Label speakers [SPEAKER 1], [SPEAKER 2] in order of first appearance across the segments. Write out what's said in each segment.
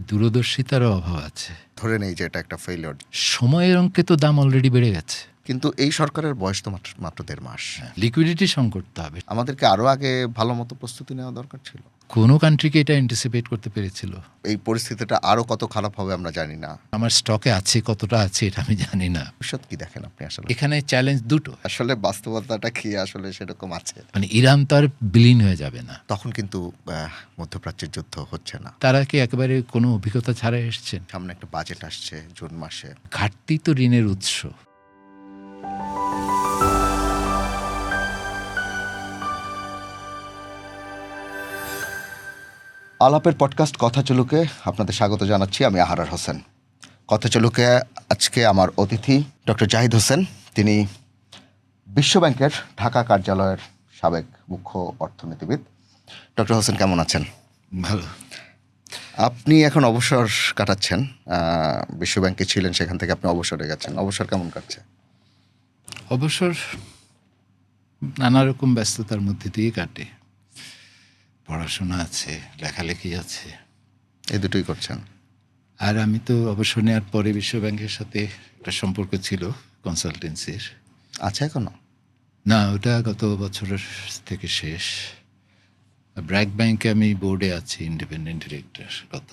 [SPEAKER 1] দূরদর্শিতারও অভাব আছে।
[SPEAKER 2] ধরে নেই যে এটা একটা ফেইলিওর।
[SPEAKER 1] সময়ের অঙ্কে তো দাম অলরেডি বেড়ে গেছে।
[SPEAKER 2] কিন্তু এই সরকারের বয়স তো মাত্র 1.5 মাস।
[SPEAKER 1] লিকুইডিটি সংকট তো হবে।
[SPEAKER 2] আমাদেরকে আরও আগে ভালো মতো প্রস্তুতি নেওয়া দরকার ছিল।
[SPEAKER 1] কোনো কান্ট্রিকে এটা অ্যান্টিসিপেট করতে পেরেছিল?
[SPEAKER 2] এই পরিস্থিতিটা আরও কত খারাপ হবে আমরা জানি না।
[SPEAKER 1] আমার স্টকে আছে কতটা আছে এটা আমি জানি না।
[SPEAKER 2] ভবিষ্যৎ কি দেখেন আপনি? আসলে
[SPEAKER 1] এখানে চ্যালেঞ্জ দুটো।
[SPEAKER 2] আসলে বাস্তবতাটা কি আসলে সেরকম আছে?
[SPEAKER 1] মানে ইরান তো আর বিলীন হয়ে যাবে না।
[SPEAKER 2] তখন কিন্তু মধ্যপ্রাচ্যের যুদ্ধ হচ্ছে না।
[SPEAKER 1] তারা কি একেবারে কোনো অভিজ্ঞতা ছাড়াই এসছেন?
[SPEAKER 2] সামনে একটা বাজেট আসছে জুন মাসে।
[SPEAKER 1] ঘাটতি তো ঋণের উৎস।
[SPEAKER 2] আলাপের পডকাস্ট কথা চলুকে আপনাদের স্বাগত জানাচ্ছি। আমি আহারার হোসেন। কথা চলুকে আজকে আমার অতিথি ডক্টর জাহিদ হোসেন। তিনি বিশ্বব্যাংকের ঢাকা কার্যালয়ের সাবেক মুখ্য অর্থনীতিবিদ। ডক্টর হোসেন কেমন আছেন?
[SPEAKER 1] ভালো।
[SPEAKER 2] আপনি এখন অবসর কাটাচ্ছেন, বিশ্বব্যাংকে ছিলেন, সেখান থেকে আপনি অবসরে গেছেন। অবসর কেমন কাটছে?
[SPEAKER 1] অবসর নানা রকম ব্যস্ততার মধ্যে দিয়ে কাটে। পড়াশোনা আছে, লেখালেখি আছে,
[SPEAKER 2] এই দুটোই করছেন।
[SPEAKER 1] আর আমি তো অবসর নেওয়ার পরে বিশ্বব্যাংকের সাথে একটা সম্পর্ক ছিল কনসালটেন্সির।
[SPEAKER 2] আছে এখনো?
[SPEAKER 1] না, ওটা গত বছরের থেকে শেষ। ব্র্যাক ব্যাংকে আমি বোর্ডে আছি, ইন্ডিপেন্ডেন্ট ডিরেক্টর, গত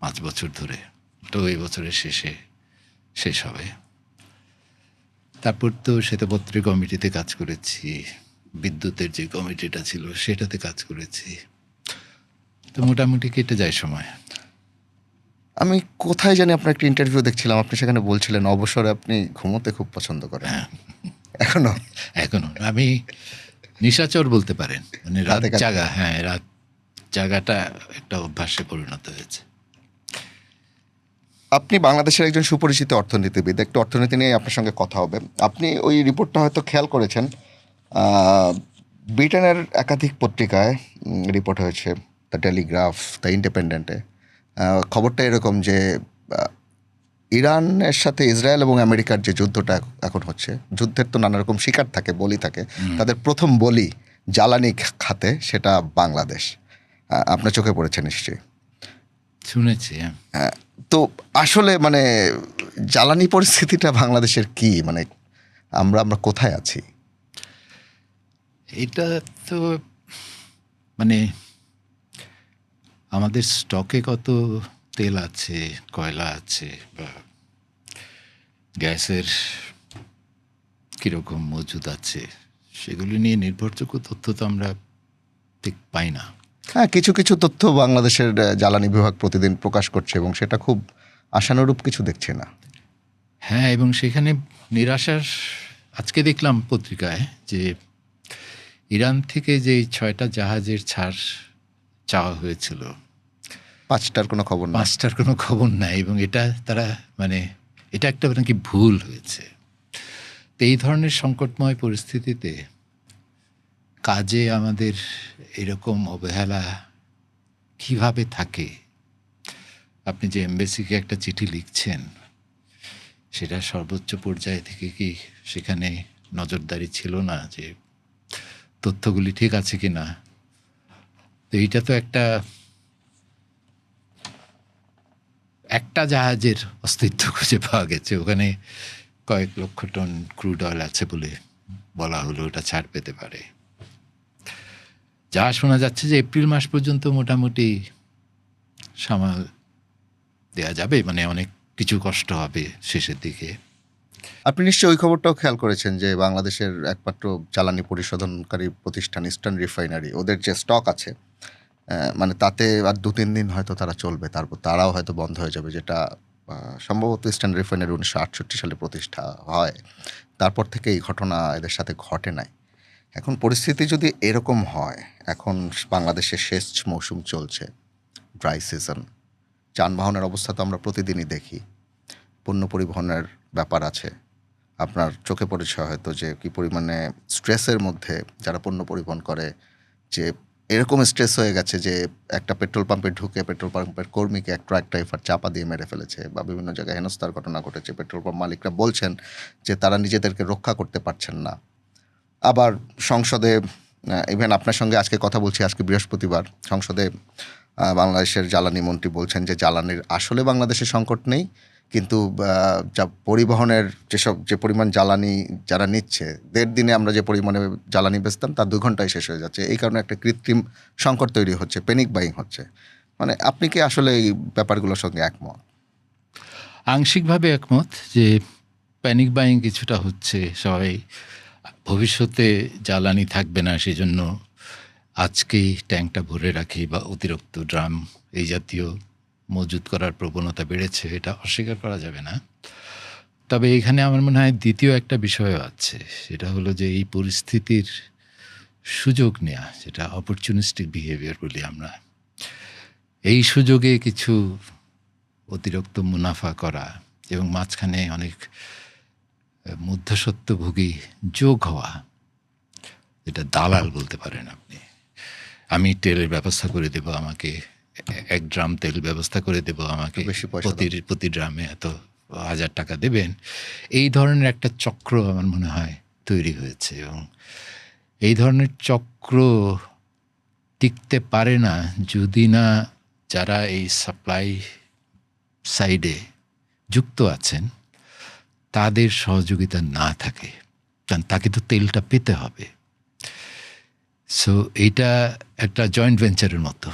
[SPEAKER 1] 5 বছর ধরে। তো এই বছরের শেষে শেষ হবে। তারপর তো শ্বেতপত্রের কমিটিতে কাজ করেছি, বিদ্যুতের যে কমিটিটা ছিল সেটাতে কাজ করেছি। তো মোটামুটি কেটে যায় সময়।
[SPEAKER 2] আমি কোথায় জানি আপনার একটা ইন্টারভিউ দেখছিলাম, আপনি সেখানে বলছিলেন অবসরে আপনি ঘুমোতে খুব পছন্দ করেন। এখনো?
[SPEAKER 1] এখনো আমি নিশাচর বলতে পারেন, মানে রাত
[SPEAKER 2] রাতে কাজ
[SPEAKER 1] জাগা। হ্যাঁ, রাত জাগাটা একটা অভ্যাসে পরিণত হয়েছে।
[SPEAKER 2] আপনি বাংলাদেশের একজন সুপরিচিত অর্থনীতিবিদ। একটু অর্থনীতি নিয়ে আপনার সঙ্গে কথা হবে। আপনি ওই রিপোর্টটা হয়তো খেয়াল করেছেন, ব্রিটেনের একাধিক পত্রিকায় রিপোর্ট হয়েছে, দ্য টেলিগ্রাফ, দ্য ইন্ডিপেন্ডেন্টে। খবরটা এরকম যে ইরানের সাথে ইসরায়েল এবং আমেরিকার যে যুদ্ধটা এখন হচ্ছে, যুদ্ধের তো নানা রকম শিকার থাকে, বলি থাকে। তাদের প্রথম বলি জ্বালানি খাতে, সেটা বাংলাদেশ। আপনার চোখে পড়েছে নিশ্চয়ই?
[SPEAKER 1] শুনেছি।
[SPEAKER 2] তো আসলে মানে জ্বালানি পরিস্থিতিটা বাংলাদেশের কি, মানে আমরা কোথায় আছি?
[SPEAKER 1] এটা তো মানে আমাদের স্টকে কত তেল আছে, কয়লা আছে, বা গ্যাসের কীরকম মজুদ আছে, সেগুলি নিয়ে নির্ভরযোগ্য তথ্য তো আমরা ঠিক পাই না।
[SPEAKER 2] হ্যাঁ, কিছু কিছু তথ্য বাংলাদেশের জ্বালানি বিভাগ প্রতিদিন প্রকাশ করছে এবং সেটা খুব আশানুরূপ কিছু দেখছি না।
[SPEAKER 1] হ্যাঁ, এবং সেখানে নিরাশার, আজকে দেখলাম পত্রিকায় যে ইরান থেকে যে 6টা জাহাজের ছাড় চাওয়া হয়েছিল,
[SPEAKER 2] 5টার কোনো খবর না।
[SPEAKER 1] 5টার কোনো খবর নাই, এবং এটা তারা মানে এটা একটা নাকি ভুল হয়েছে। তো এই ধরনের সংকটময় পরিস্থিতিতে কাজে আমাদের এরকম অবহেলা কিভাবে থাকে? আপনি যে এমবেসিকে একটা চিঠি লিখছেন, সেটা সর্বোচ্চ পর্যায় থেকে কি সেখানে নজরদারি ছিল না যে তথ্যগুলি ঠিক আছে কি না? তো এইটা তো একটা জাহাজের অস্তিত্ব খুঁজে পাওয়া গেছে, ওখানে কয়েক লক্ষ টন ক্রুড অয়েল আছে বলে বলা হলো ওটা ছাড় পেতে পারে। যা শোনা যাচ্ছে যে এপ্রিল মাস পর্যন্ত মোটামুটি সামাল দেয়া যাবে, মানে অনেক কিছু কষ্ট হবে শেষের দিকে।
[SPEAKER 2] আপনি নিশ্চয়ই ওই খবরটাও খেয়াল করেছেন যে বাংলাদেশের একমাত্র জ্বালানি পরিশোধনকারী প্রতিষ্ঠান ইস্টার্ন রিফাইনারি, ওদের যে স্টক আছে, মানে তাতে আর 2-3 দিন হয়তো তারা চলবে, তারপর তারাও হয়তো বন্ধ হয়ে যাবে, যেটা সম্ভবত ইস্টার্ন রিফাইনারি 1968 সালে প্রতিষ্ঠা হয়। তারপর থেকে এই ঘটনা এদের সাথে ঘটে নাই। এখন পরিস্থিতি যদি এরকম হয়, এখন বাংলাদেশের শেষ মৌসুম চলছে, ড্রাই সিজন, যানবাহনের অবস্থা তো আমরা প্রতিদিনই দেখি, পণ্য পরিবহনের ব্যাপার আছে। আপনার চোখে পড়েছে হয়তো যে কী পরিমাণে স্ট্রেসের মধ্যে যারা পণ্য পরিবহন করে, যে এরকম স্ট্রেস হয়ে গেছে যে একটা পেট্রোল পাম্পে ঢুকে পেট্রোল পাম্পের কর্মীকে এক ট্রাক ড্রাইভার চাপা দিয়ে মেরে ফেলেছে, বা বিভিন্ন জায়গায় হেনস্থার ঘটনা ঘটেছে। পেট্রোল পাম্প মালিকরা বলছেন যে তারা নিজেদেরকে রক্ষা করতে পারছেন না। আবার সংসদে, ইভেন আপনার সঙ্গে আজকে কথা বলছি, আজকে বৃহস্পতিবার, সংসদে বাংলাদেশের জ্বালানি মন্ত্রী বলছেন যে জ্বালানির আসলে বাংলাদেশে সংকট নেই, কিন্তু যা পরিবহনের যে পরিমাণ জ্বালানি যারা নিচ্ছে, 1.5 দিনে আমরা যে পরিমাণে জ্বালানি বেচতাম তার 2 ঘন্টায় শেষ হয়ে যাচ্ছে। এই কারণে একটা কৃত্রিম সংকট তৈরি হচ্ছে, প্যানিক বাইং হচ্ছে। মানে আপনি কি আসলে এই ব্যাপারগুলোর সঙ্গে একমত?
[SPEAKER 1] আংশিকভাবে একমত যে প্যানিক বাইং কিছুটা হচ্ছে। সবাই ভবিষ্যতে জ্বালানি থাকবে না, সেজন্য আজকেই ট্যাঙ্কটা ভরে রাখি বা অতিরিক্ত ড্রাম এই জাতীয় মজুত করার প্রবণতা বেড়েছে, এটা অস্বীকার করা যাবে না। তবে এখানে আমার মনে হয় দ্বিতীয় একটা বিষয় আছে, সেটা হলো যে এই পরিস্থিতির সুযোগ নেওয়া, যেটা অপরচুনিস্টিক বিহেভিয়ার বলি আমরা। এই সুযোগে কিছু অতিরিক্ত মুনাফা করা এবং মাঝখানে অনেক মধ্যস্বত্বভোগী যোগ হওয়া, এটা দালাল বলতে পারেন আপনি। আমি তেলের ব্যবস্থা করে দেব, আমাকে 1 ড্রাম তেল ব্যবস্থা করে দেব, আমাকে
[SPEAKER 2] বেশি পয়সা
[SPEAKER 1] প্রতি ড্রামে এত 1000 টাকা দেবেন। এই ধরনের একটা চক্র আমার মনে হয় তৈরি হয়েছে, এবং এই ধরনের চক্র টিকতে পারে না যদি না যারা এই সাপ্লাই সাইডে যুক্ত আছেন তাদের সহযোগিতা না থাকে, কারণ তাকে তো তেলটা পেতে হবে। সো এইটা একটা জয়েন্ট ভেঞ্চারের মতো।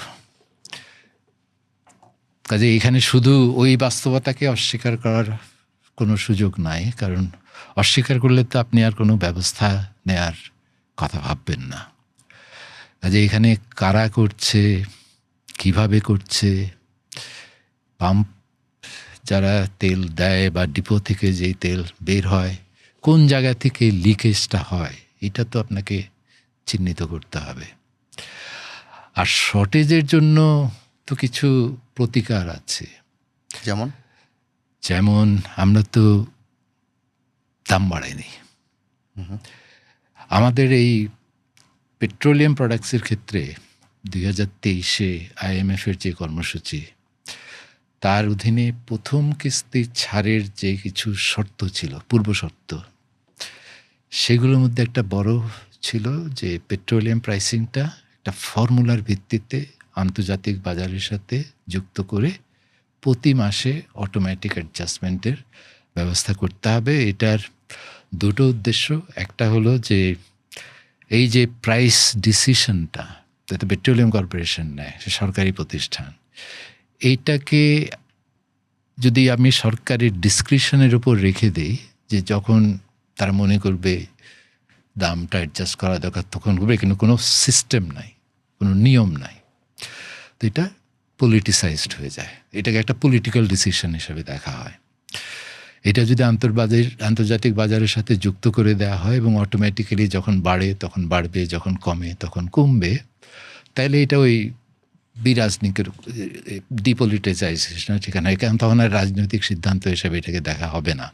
[SPEAKER 1] কাজে এখানে শুধু ওই বাস্তবতাকে অস্বীকার করার কোনো সুযোগ নাই, কারণ অস্বীকার করলে তো আপনি আর কোনো ব্যবস্থা নেয়ার কথা ভাববেন না। কাজে এখানে কারা করছে, কিভাবে করছে, পাম্প যারা তেল দেয় বা ডিপো থেকে যেই তেল বের হয়, কোন জায়গা থেকে লিকেজটা হয়, এটা তো আপনাকে চিহ্নিত করতে হবে। আর শর্টেজের জন্য তো কিছু প্রতিকার আছে। যেমন আমরা তো দাম বাড়াইনি। আমাদের এই পেট্রোলিয়াম প্রোডাক্টসের ক্ষেত্রে 2023-এ IMF-এর যে কর্মসূচি, তার অধীনে প্রথম কিস্তি ছাড়ের যে কিছু শর্ত ছিল, পূর্ব শর্ত, সেগুলোর মধ্যে একটা বড় ছিল যে পেট্রোলিয়াম প্রাইসিংটা একটা ফর্মুলার ভিত্তিতে আন্তর্জাতিক বাজারের সাথে যুক্ত করে প্রতি মাসে অটোমেটিক অ্যাডজাস্টমেন্টের ব্যবস্থা করতে হবে। এটার দুটো উদ্দেশ্য। একটা হলো যে এই যে প্রাইস ডিসিশনটা যাতে পেট্রোলিয়াম কর্পোরেশন নেয়, সে সরকারি প্রতিষ্ঠান, এইটাকে যদি আমি সরকারের ডিসক্রিশনের উপর রেখে দিই, যে যখন তারা মনে করবে দামটা অ্যাডজাস্ট করা দরকার তখন করবে, কিন্তু কোনো সিস্টেম নাই, কোনো নিয়ম নাই, তো এটা পলিটিসাইজড হয়ে যায়। এটাকে একটা পলিটিক্যাল ডিসিশন হিসেবে দেখা হয়। এটা যদি আন্তর্জাতিক বাজারের সাথে যুক্ত করে দেওয়া হয় এবং অটোমেটিক্যালি যখন বাড়ে তখন বাড়বে, যখন কমে তখন কমবে, তাহলে এটা ওই বিরাজনীতির ডিপলিটিসাইজেশন ঠিকানা, কারণ তখন আর রাজনৈতিক সিদ্ধান্ত হিসেবে এটাকে দেখা হবে না।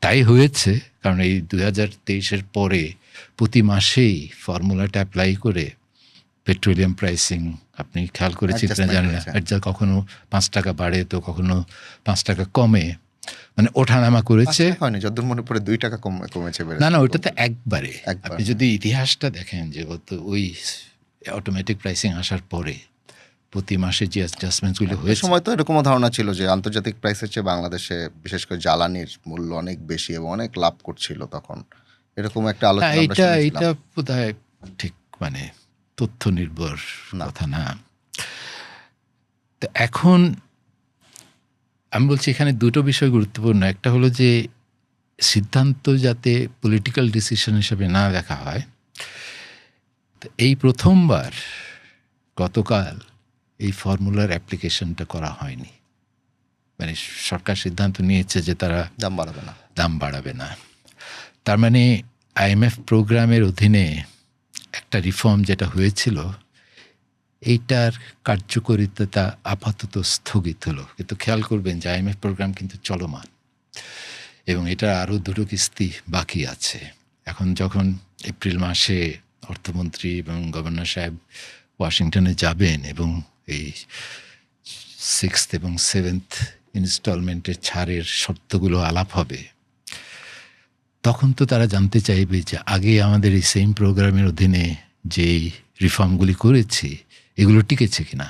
[SPEAKER 1] তাই হয়েছে, কারণ এই 2023-এর পরে প্রতি মাসেই ফর্মুলাটা অ্যাপ্লাই করে পেট্রোলিয়াম প্রাইসিং, আপনি খেয়াল করেছি কিনা জানি না, কখনো 5 টাকা বাড়ে তো কখনো 5 টাকা কমে, মানে ওঠানামা করেছে।
[SPEAKER 2] যতদূর মনে পড়ে 2 টাকা কমেছে।
[SPEAKER 1] না, ওটা তো একবারে। আপনি যদি ইতিহাসটা দেখেন যে ওই অটোমেটিক প্রাইসিং আসার পরে প্রতি মাসে যে অ্যাডজাস্টমেন্টগুলো হয়েছে,
[SPEAKER 2] সময় তো এরকমও ধারণা ছিল যে আন্তর্জাতিক প্রাইসের চেয়ে বাংলাদেশে বিশেষ করে জ্বালানির মূল্য অনেক বেশি এবং অনেক লাভ করছিল তখন, এরকম একটা আলোচনা।
[SPEAKER 1] এটা বোধহয় ঠিক মানে তথ্য নির্ভর কথা না। তো এখন আমি বলছি এখানে দুটো বিষয় গুরুত্বপূর্ণ। একটা হলো যে সিদ্ধান্ত যাতে পলিটিক্যাল ডিসিশন হিসেবে না দেখা হয়। তো এই প্রথমবার গতকাল এই ফর্মুলার অ্যাপ্লিকেশনটা করা হয়নি, মানে সরকার সিদ্ধান্ত নিয়েছে যে তারা দাম বাড়াবে না। তার মানে IMF প্রোগ্রামের অধীনে একটা রিফর্ম যেটা হয়েছিল, এইটার কার্যকারিতা আপাতত স্থগিত হলো। কিন্তু খেয়াল করবেন যে IMF প্রোগ্রাম কিন্তু চলমান এবং এটা আরও 2 কিস্তি বাকি আছে। এখন যখন এপ্রিল মাসে অর্থমন্ত্রী এবং গভর্নর সাহেব ওয়াশিংটনে যাবেন এবং এই 6th এবং 7th ইনস্টলমেন্টের ছাড়ের শর্তগুলো আলাপ হবে, তখন তো তারা জানতে চাইবে যে আগে আমাদের এই সেম প্রোগ্রামের অধীনে যেই রিফর্মগুলি করেছি এগুলো টিকেছে কিনা।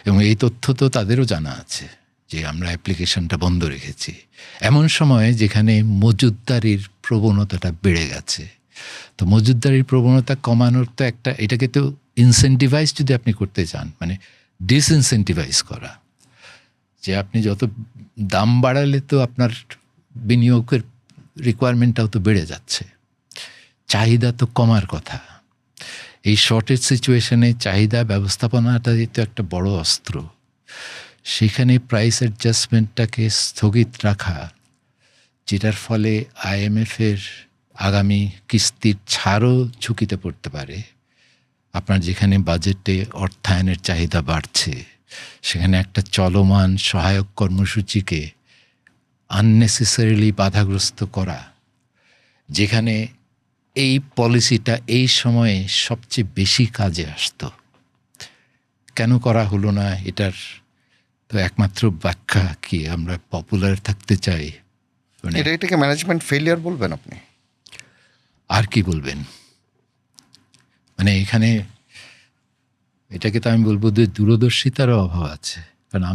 [SPEAKER 1] এবং এই তথ্য তো তাদেরও জানা আছে যে আমরা অ্যাপ্লিকেশনটা বন্ধ রেখেছি এমন সময় যেখানে মজুতদারির প্রবণতাটা বেড়ে গেছে। তো মজুতদারির প্রবণতা কমানোর তো একটা, এটাকে তো ইনসেন্টিভাইজ যদি আপনি করতে চান, মানে ডিসইনসেন্টিভাইজ করা, যে আপনি যত দাম বাড়ালে তো আপনার বিনিয়োগের রিকোয়ারমেন্টটাও তো বেড়ে যাচ্ছে, চাহিদা তো কমার কথা। এই শর্টেজ সিচুয়েশনে চাহিদা ব্যবস্থাপনাটাই তো একটা বড় অস্ত্র। সেখানে প্রাইস অ্যাডজাস্টমেন্টটাকে স্থগিত রাখা, যেটার ফলে আইএমএফের আগামী কিস্তির ছাড়ও ঝুঁকিতে পড়তে পারে। আপনার যেখানে বাজেটে অর্থায়নের চাহিদা বাড়ছে, সেখানে একটা চলমান সহায়ক কর্মসূচিকে আননেসেসারিলি বাধাগ্রস্ত করা, যেখানে এই পলিসিটা এই সময়ে সবচেয়ে বেশি কাজে আসতো, কেন করা হলো না? এটার তো একমাত্র ব্যাখ্যা কি, আমরা পপুলার থাকতে চাই। মানে
[SPEAKER 2] এটাকে ম্যানেজমেন্ট ফেলিয়ার বলবেন আপনি?
[SPEAKER 1] আর কি বলবেন? মানে এটাকে তো আমি বলবো যে দূরদর্শিতারও অভাব আছে। কারণ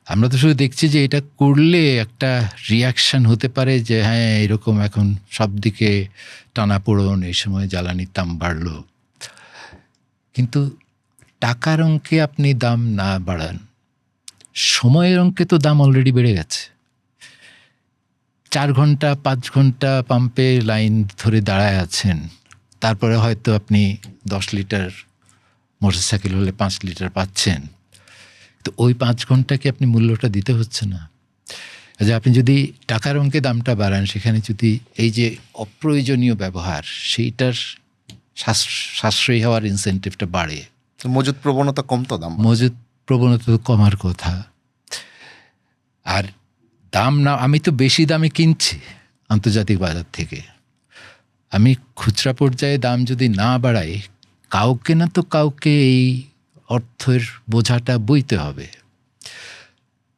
[SPEAKER 1] আমরা তো শুধু দেখছি যে এটা করলে একটা রিয়াকশন হতে পারে যে হ্যাঁ এরকম এখন সব দিকে টানাপোড়ন, এই সময় জ্বালানির দাম বাড়লো। কিন্তু টাকার অঙ্কে আপনি দাম না বাড়ান, সময়ের অঙ্কে তো দাম অলরেডি বেড়ে গেছে। 4 ঘন্টা 5 ঘন্টা পাম্পে লাইন ধরে দাঁড়ায় আছেন, তারপরে হয়তো আপনি 10 লিটার, মোটরসাইকেল হলে 5 লিটার পাচ্ছেন। তো ওই 5 ঘন্টাকে আপনি মূল্যটা দিতে হচ্ছে না। যে আপনি যদি টাকার অঙ্কে দামটা বাড়ান, সেখানে যদি এই যে অপ্রয়োজনীয় ব্যবহার, সেইটার সাশ্রয়ী হওয়ার ইনসেন্টিভটা বাড়ে।
[SPEAKER 2] মজুত প্রবণতা কমতো, দাম
[SPEAKER 1] মজুত প্রবণতা তো কমার কথা। আর দাম না, আমি তো বেশি দামে কিনছি আন্তর্জাতিক বাজার থেকে, আমি খুচরা পর্যায়ে দাম যদি না বাড়াই, কাউকে না তো কাউকে এই অর্থের বোঝাটা বইতে হবে।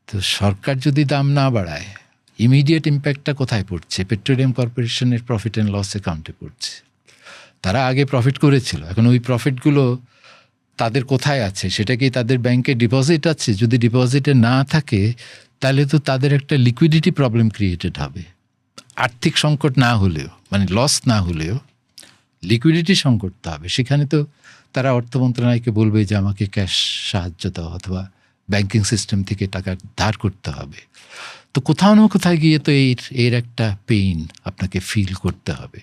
[SPEAKER 1] তো সরকার যদি দাম না বাড়ায়, ইমিডিয়েট ইম্প্যাক্টটা কোথায় পড়ছে? পেট্রোলিয়াম কর্পোরেশনের প্রফিট অ্যান্ড লস অ্যাকাউন্টে পড়ছে। তারা আগে প্রফিট করেছিল, এখন ওই প্রফিটগুলো তাদের কোথায় আছে? সেটা কি তাদের ব্যাংকে ডিপোজিট আছে? যদি ডিপোজিটে না থাকে, তাহলে তো তাদের একটা লিকুইডিটি প্রবলেম ক্রিয়েটেড হবে। আর্থিক সংকট না হলেও, মানে লস না হলেও লিকুইডিটি সংকট তো হবে। সেখানে তো তারা অর্থ মন্ত্রণালয়কে বলবে যে আমাকে ক্যাশ সাহায্য দাও, অথবা ব্যাংকিং সিস্টেম থেকে টাকা ধার করতে হবে। তো কোথাও না কোথায় গিয়ে তো এর একটা পেইন আপনাকে ফিল করতে হবে।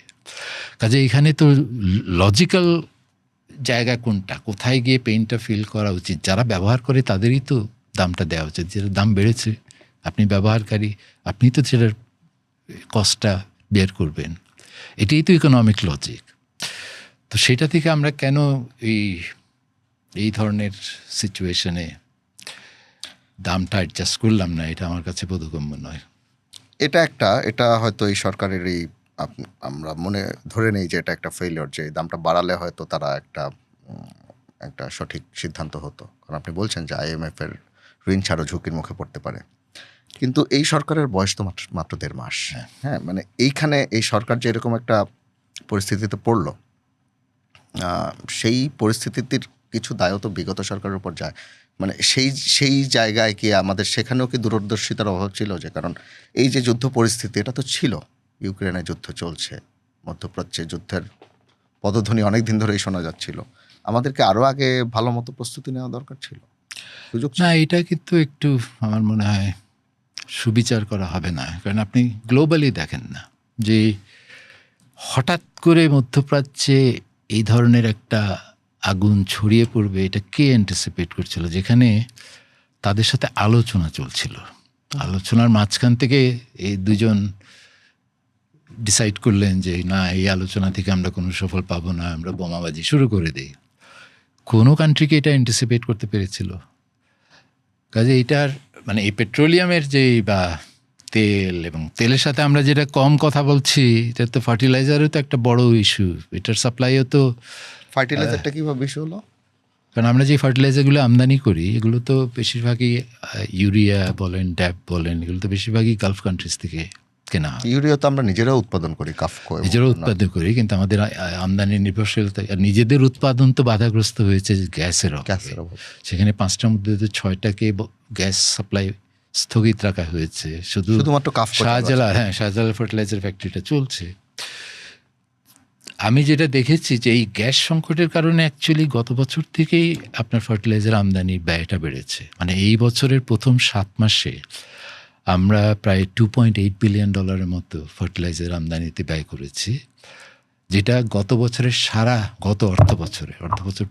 [SPEAKER 1] কাজে এখানে তো লজিক্যাল জায়গা কোনটা, কোথায় গিয়ে পেইনটা ফিল করা উচিত? যারা ব্যবহার করে তাদেরই তো দামটা দেওয়া উচিত। যেটা দাম বেড়েছে, আপনি ব্যবহারকারী, আপনি তো সেটার কস্টটা বের করবেন। এটাই তো ইকোনমিক লজিক। তো সেটা থেকে আমরা কেন এই ধরনের সিচুয়েশনে দামটা অ্যাডজাস্ট করলাম না, এটা আমার কাছে বোধগম্য নয়।
[SPEAKER 2] এটা হয়তো এই সরকারের এই আমরা মনে ধরে নেই যে এটা একটা ফেলিওর, যে দামটা বাড়ালে হয়তো তারা একটা সঠিক সিদ্ধান্ত হতো। কারণ আপনি বলছেন যে আইএমএফ এর ঋণ ছাড়ও ঝুঁকির মুখে পড়তে পারে। কিন্তু এই সরকারের বয়স তো মাত্র 1.5 মাস। হ্যাঁ, মানে এইখানে এই সরকার যে এরকম একটা পরিস্থিতিতে পড়লো, সেই পরিস্থিতির কিছু দায়ও তো বিগত সরকারের উপর যায়। মানে সেই জায়গায় কি আমাদের সেখানেও কি দূরদর্শিতার অভাব ছিল? যে কারণ এই যে যুদ্ধ পরিস্থিতি, এটা তো ছিল, ইউক্রেনে যুদ্ধ চলছে, মধ্যপ্রাচ্যে যুদ্ধের পদধ্বনি অনেক দিন ধরেই শোনা যাচ্ছিল। আমাদেরকে আরও আগে ভালো মতো প্রস্তুতি নেওয়া দরকার ছিল, সুযোগ ছিল।
[SPEAKER 1] না, এটা কিন্তু একটু আমার মনে হয় সুবিচার করা হবে না। কারণ আপনি গ্লোবালি দেখেন না যে হঠাৎ করে মধ্যপ্রাচ্যে এই ধরনের একটা আগুন ছড়িয়ে পড়বে, এটা কে অ্যান্টিসিপেট করছিল? যেখানে তাদের সাথে আলোচনা চলছিল, আলোচনার মাঝখান থেকে এই দুজন ডিসাইড করলেন যে না, এই আলোচনা থেকে আমরা কোনো সফল পাবো না, আমরা বোমাবাজি শুরু করে দিই। কোনো কান্ট্রিকে এটা অ্যান্টিসিপেট করতে পেরেছিল? কাজে এইটার মানে এই পেট্রোলিয়ামের যে বা তেল, এবং তেলের সাথে আমরা যেটা কম কথা বলছি, এটা তো ফার্টিলাইজারও তো একটা বড় ইস্যু। এটার সাপ্লাইও তো,
[SPEAKER 2] ফার্টিলাইজারটা কীভাবে ইস্যু হলো?
[SPEAKER 1] কারণ আমরা যে ফার্টিলাইজারগুলো আমদানি করি, এগুলো তো বেশিরভাগই ইউরিয়া বলেন, ড্যাপ বলেন, এগুলো তো বেশিরভাগই গালফ কান্ট্রিজ থেকে কেনা হয়।
[SPEAKER 2] ইউরিয়া তো আমরা নিজেরাও উৎপাদন করি, কাফকো
[SPEAKER 1] নিজেরাও উৎপাদন করি, কিন্তু আমাদের আমদানি নির্ভরশীলতা আর নিজেদের উৎপাদন তো বাধাগ্রস্ত হয়েছে গ্যাসের অভাবে। সেখানে 5টার মধ্যে 6টাকে গ্যাস সাপ্লাই স্থগিত রাখা হয়েছে,
[SPEAKER 2] শুধুমাত্র
[SPEAKER 1] শাহজালাল ফার্টিলাইজার ফ্যাক্টরিটা চলছে। আমি যেটা দেখেছি যে এই গ্যাস সংকটের কারণে অ্যাকচুয়ালি গত বছর থেকেই আপনার ফার্টিলাইজার আমদানির ব্যয়টা বেড়েছে। মানে এই বছরের প্রথম 7 মাসে আমরা প্রায় $2.8 বিলিয়ন মতো ফার্টিলাইজার আমদানিতে ব্যয় করেছি, যেটা গত অর্থ বছর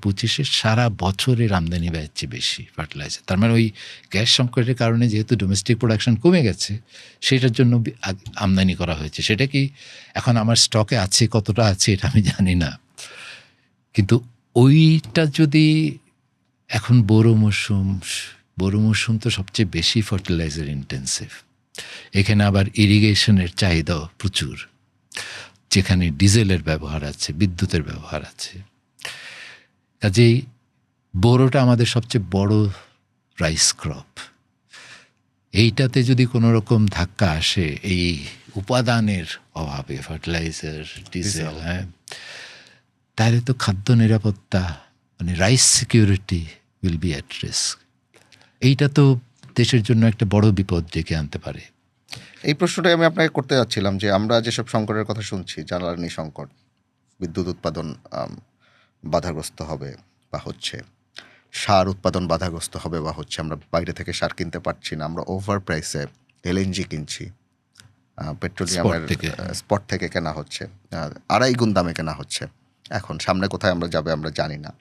[SPEAKER 1] 25-এর সারা বছরের আমদানি ব্যয়ের চেয়ে বেশি ফার্টিলাইজার। তার মানে ওই গ্যাস সংকটের কারণে যেহেতু ডোমেস্টিক প্রোডাকশন কমে গেছে, সেটার জন্য আমদানি করা হয়েছে। সেটা কি এখন আমার স্টকে আছে, কতটা আছে এটা আমি জানি না, কিন্তু ওইটা যদি এখন বোরো মৌসুম তো সবচেয়ে বেশি ফার্টিলাইজার ইন্টেন্সিভ, এখানে আবার ইরিগেশনের চাহিদাও প্রচুর, যেখানে ডিজেলের ব্যবহার আছে, বিদ্যুতের ব্যবহার আছে। কাজেই বোরোটা আমাদের সবচেয়ে বড় রাইস ক্রপ, এইটাতে যদি কোনো রকম ধাক্কা আসে এই উপাদানের অভাবে, ফার্টিলাইজার, ডিজেল, তাহলে তো খাদ্য নিরাপত্তা মানে rice security will be at risk. এইটা তো দেশের জন্য একটা বড় বিপদ ডেকে আনতে পারে।
[SPEAKER 2] এই প্রশ্নটাই আমি আপনাকে করতে যাচ্ছিলাম যে আমরা যেসব সংকটের কথা শুনছি, জ্বালানি সংকট, বিদ্যুৎ উৎপাদন বাধাগ্রস্ত হবে বা হচ্ছে, সার উৎপাদন বাধাগ্রস্ত হবে বা হচ্ছে, আমরা বাইরে থেকে সার কিনতে পারছি না, আমরা ওভার প্রাইসে এলএনজি কিনছি, পেট্রোলিয়ামের স্পট থেকে কেনা হচ্ছে, 2.5 গুণ দামে কেনা হচ্ছে। এখন সামনে কোথায় আমরা যাবে আমরা জানি না,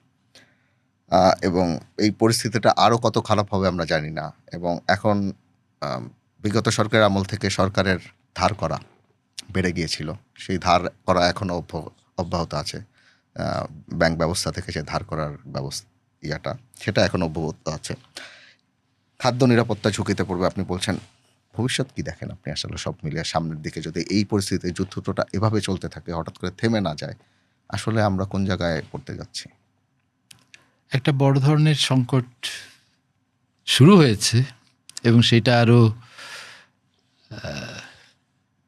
[SPEAKER 2] এবং এই পরিস্থিতিটা আরও কত খারাপ হবে আমরা জানি না। এবং এখন বিগত সরকারের আমল থেকে সরকারের ধার করা বেড়ে গিয়েছিল, সেই ধার করা এখনও অব্যাহত আছে। ব্যাংক ব্যবস্থা থেকে যে ধার করার সেটা এখন অব্যাহত আছে। খাদ্য নিরাপত্তা ঝুঁকিতে পড়বে আপনি বলছেন। ভবিষ্যৎ কি দেখেন আপনি আসলে সব মিলিয়ে সামনের দিকে, যদি এই পরিস্থিতিতে যুদ্ধটা এভাবে চলতে থাকে, হঠাৎ করে থেমে না যায়, আসলে আমরা কোন জায়গায় পড়তে যাচ্ছি?
[SPEAKER 1] একটা বড় ধরনের সংকট শুরু হয়েছে এবং সেটা আরো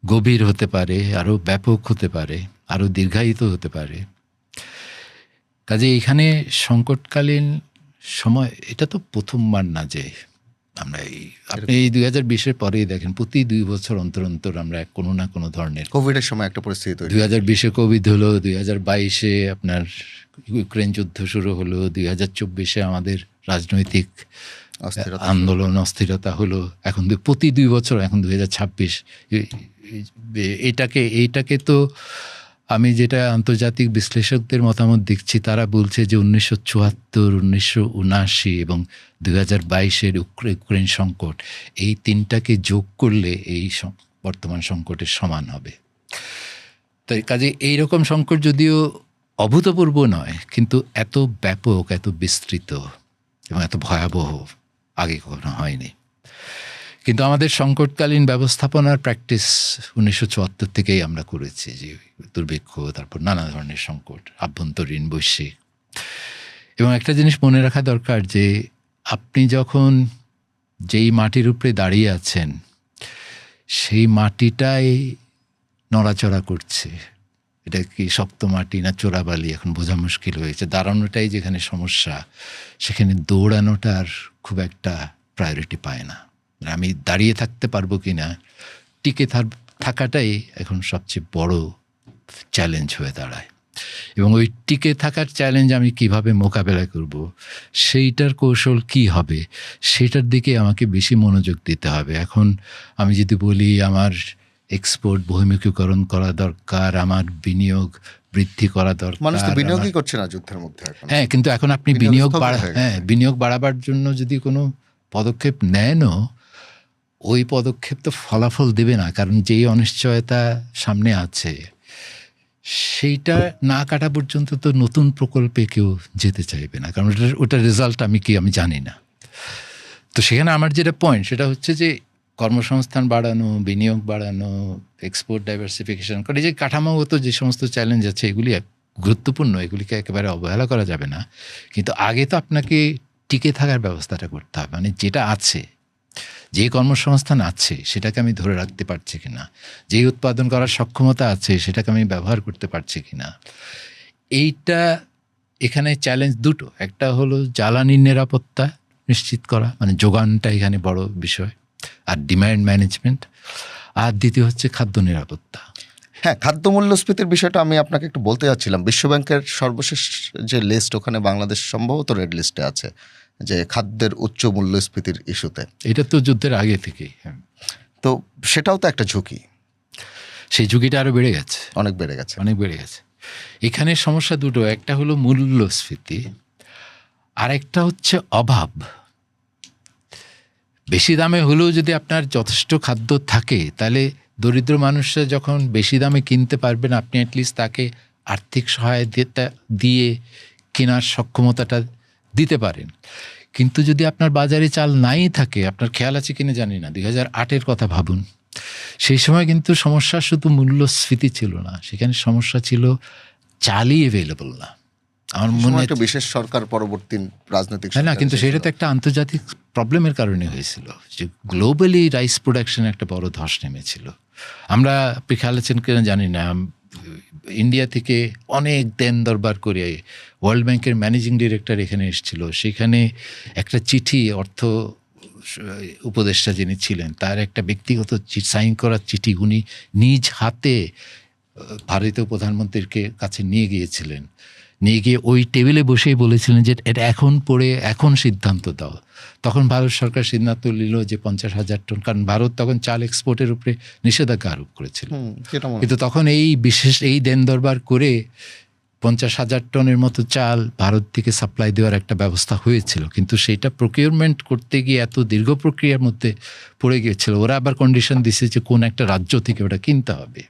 [SPEAKER 1] গভীর হতে পারে, আরো ব্যাপক হতে পারে, আরো দীর্ঘায়িত হতে পারে। কাজে এখানে সংকটকালীন সময়, এটা তো প্রথমবার না যে আমরা আপনি এই 2020-এর পরেই দেখেন প্রতি 2 বছর অন্তর অন্তর আমরা কোনো না কোনো ধরনের,
[SPEAKER 2] কোভিডের সময় একটা পরিস্থিতি তৈরি,
[SPEAKER 1] 2020-এ কোভিড হলো, 2022-এ আপনার ইউক্রেন যুদ্ধ শুরু হলো, 2024-এ আমাদের রাজনৈতিক আন্দোলন, অস্থিরতা হলো, এখন প্রতি 2 বছর, এখন 2026। এইটাকে তো আমি যেটা আন্তর্জাতিক বিশ্লেষকদের মতামত দেখছি, তারা বলছে যে 1974, 1979 এবং 2022-এর ইউক্রেন সংকট, এই 3টাকে যোগ করলে এই বর্তমান সংকটের সমান হবে। তাই কাজে এইরকম সংকট যদিও অভূতপূর্ব নয়, কিন্তু এত ব্যাপক, এত বিস্তৃত এবং এত ভয়াবহ আগে কখনো হয়নি। কিন্তু আমাদের সংকটকালীন ব্যবস্থাপনার প্র্যাকটিস 1974 থেকেই আমরা করেছি, যে দুর্ভিক্ষ, তারপর নানা ধরনের সংকট, আভ্যন্তরীণ, বৈশ্বিক। এবং একটা জিনিস মনে রাখা দরকার যে আপনি যখন যেই মাটির উপরে দাঁড়িয়ে আছেন, সেই মাটিটাই নড়াচড়া করছে। এটা কি শক্ত মাটি না চোরাবালি এখন বোঝা মুশকিল হয়েছে। দাঁড়ানোটাই যেখানে সমস্যা, সেখানে দৌড়ানোটার খুব একটা প্রায়োরিটি পায় না। আমি দাঁড়িয়ে থাকতে পারবো কি না, টিকে থাকাটাই এখন সবচেয়ে বড় চ্যালেঞ্জ হয়ে দাঁড়ায়। এবং ওই টিকে থাকার চ্যালেঞ্জ আমি কিভাবে মোকাবেলা করব, সেইটার কৌশল কি হবে, সেটার দিকে আমাকে বেশি মনোযোগ দিতে হবে। এখন আমি যদি বলি আমার এক্সপোর্ট বহুমুখীকরণ করা দরকার, আমার বিনিয়োগ বৃদ্ধি করা দরকার,
[SPEAKER 2] মানুষ তো বিনিয়োগই করছে না যুদ্ধের মধ্যে।
[SPEAKER 1] হ্যাঁ, কিন্তু এখন আপনি বিনিয়োগ বাড়াবার জন্য যদি কোনো পদক্ষেপ নেনও, ওই পদক্ষেপ তো ফলাফল দেবে না, কারণ যেই অনিশ্চয়তা সামনে আছে সেইটা না কাটা পর্যন্ত তো নতুন প্রকল্পে কেউ যেতে চাইবে না, কারণ ওটার রেজাল্ট আমি জানি না। তো সেখানে আমার যেটা পয়েন্ট, সেটা হচ্ছে যে কর্মসংস্থান বাড়ানো, বিনিয়োগ বাড়ানো, এক্সপোর্ট ডাইভার্সিফিকেশন করে, যে কাঠামোগত যে সমস্ত চ্যালেঞ্জ আছে এগুলি গুরুত্বপূর্ণ, এগুলিকে একেবারে অবহেলা করা যাবে না। কিন্তু আগে তো আপনাকে টিকে থাকার ব্যবস্থাটা করতে হবে, মানে যেটা আছে যে কর্মসংস্থান আছে সেটাকে আমি ধরে রাখতে পারছি কিনা, যে উৎপাদন করার সক্ষমতা আছে সেটাকে আমি ব্যবহার করতে পারছি কিনা। এইটা এখানে চ্যালেঞ্জ দুটো, একটা হলো জ্বালানির নিরাপত্তা নিশ্চিত করা, মানে যোগানটা এখানে বড় বিষয়, আর ডিমান্ড ম্যানেজমেন্ট, আর দ্বিতীয় হচ্ছে খাদ্য নিরাপত্তা।
[SPEAKER 2] হ্যাঁ, খাদ্য মূল্যস্ফীতির বিষয়টা আমি আপনাকে একটু বলতে যাচ্ছিলাম। বিশ্বব্যাংকের সর্বশেষ যে লিস্ট, ওখানে বাংলাদেশ সম্ভবত রেড লিস্টে আছে, যে খাদ্যের উচ্চ মূল্যস্ফীতির ইস্যুতে।
[SPEAKER 1] এটা তো যুদ্ধের আগে থেকেই, হ্যাঁ।
[SPEAKER 2] তো সেটাও তো একটা ঝুঁকি,
[SPEAKER 1] সেই ঝুঁকিটা আরও বেড়ে গেছে,
[SPEAKER 2] অনেক বেড়ে গেছে।
[SPEAKER 1] অনেক বেড়ে গেছে। এখানে সমস্যা দুটো, একটা হলো মূল্যস্ফীতি, আর একটা হচ্ছে অভাব। বেশি দামে হলেও যদি আপনার যথেষ্ট খাদ্য থাকে, তাহলে দরিদ্র মানুষরা যখন বেশি দামে কিনতে পারবেন, আপনি অ্যাটলিস্ট তাকে আর্থিক সহায়তা দিয়ে কেনার সক্ষমতাটা দিতে পারেন। কিন্তু যদি আপনার বাজারে চাল নাই থাকে, আপনার খেয়াল আছে কিনা জানি না, 2008-এর কথা ভাবুন, সেই সময় কিন্তু সমস্যা শুধু মূল্যস্ফীতি ছিল না, সেখানে সমস্যা ছিল চালই অ্যাভেলেবল না। আমার মনে হয়
[SPEAKER 2] একটা বিশেষ সরকার পরবর্তী রাজনৈতিক
[SPEAKER 1] না, কিন্তু সেটা তো একটা আন্তর্জাতিক প্রবলেমের কারণে হয়েছিল, যে গ্লোবালি রাইস প্রোডাকশন একটা বড় ধস নেমেছিল। আমরা, আপনি খেয়াল আছেন কিনা জানি না, ইন্ডিয়া থেকে অনেক দেন দরবার করে ওয়ার্ল্ড ব্যাংকের ম্যানেজিং ডিরেক্টর এখানে এসেছিল। সেখানে একটা চিঠি, অর্থ উপদেষ্টা যিনি ছিলেন তার একটা ব্যক্তিগত সাইন করা চিঠি উনি নিজ হাতে ভারতীয় প্রধানমন্ত্রীর কাছে নিয়ে গিয়েছিলেন। নিয়ে গিয়ে ওই টেবিলে বসেই বলেছিলেন যে এটা এখন পড়ে এখন সিদ্ধান্ত দাও। তখন ভারত সরকার সিদ্ধান্ত নিল যে 50,000 টন, কারণ ভারত তখন চাল এক্সপোর্টের উপরে নিষেধাজ্ঞা আরোপ করেছিল। কিন্তু তখন এই দেন দরবার করে 50,000 টনের মতো চাল ভারত থেকে সাপ্লাই দেওয়ার একটা ব্যবস্থা হয়েছিল। কিন্তু সেইটা প্রকিউরমেন্ট করতে গিয়ে এত দীর্ঘ প্রক্রিয়ার মধ্যে পড়ে গিয়েছিল। ওরা আবার কন্ডিশন দিছে যে কোন একটা রাজ্য থেকে ওটা কিনতে হবে।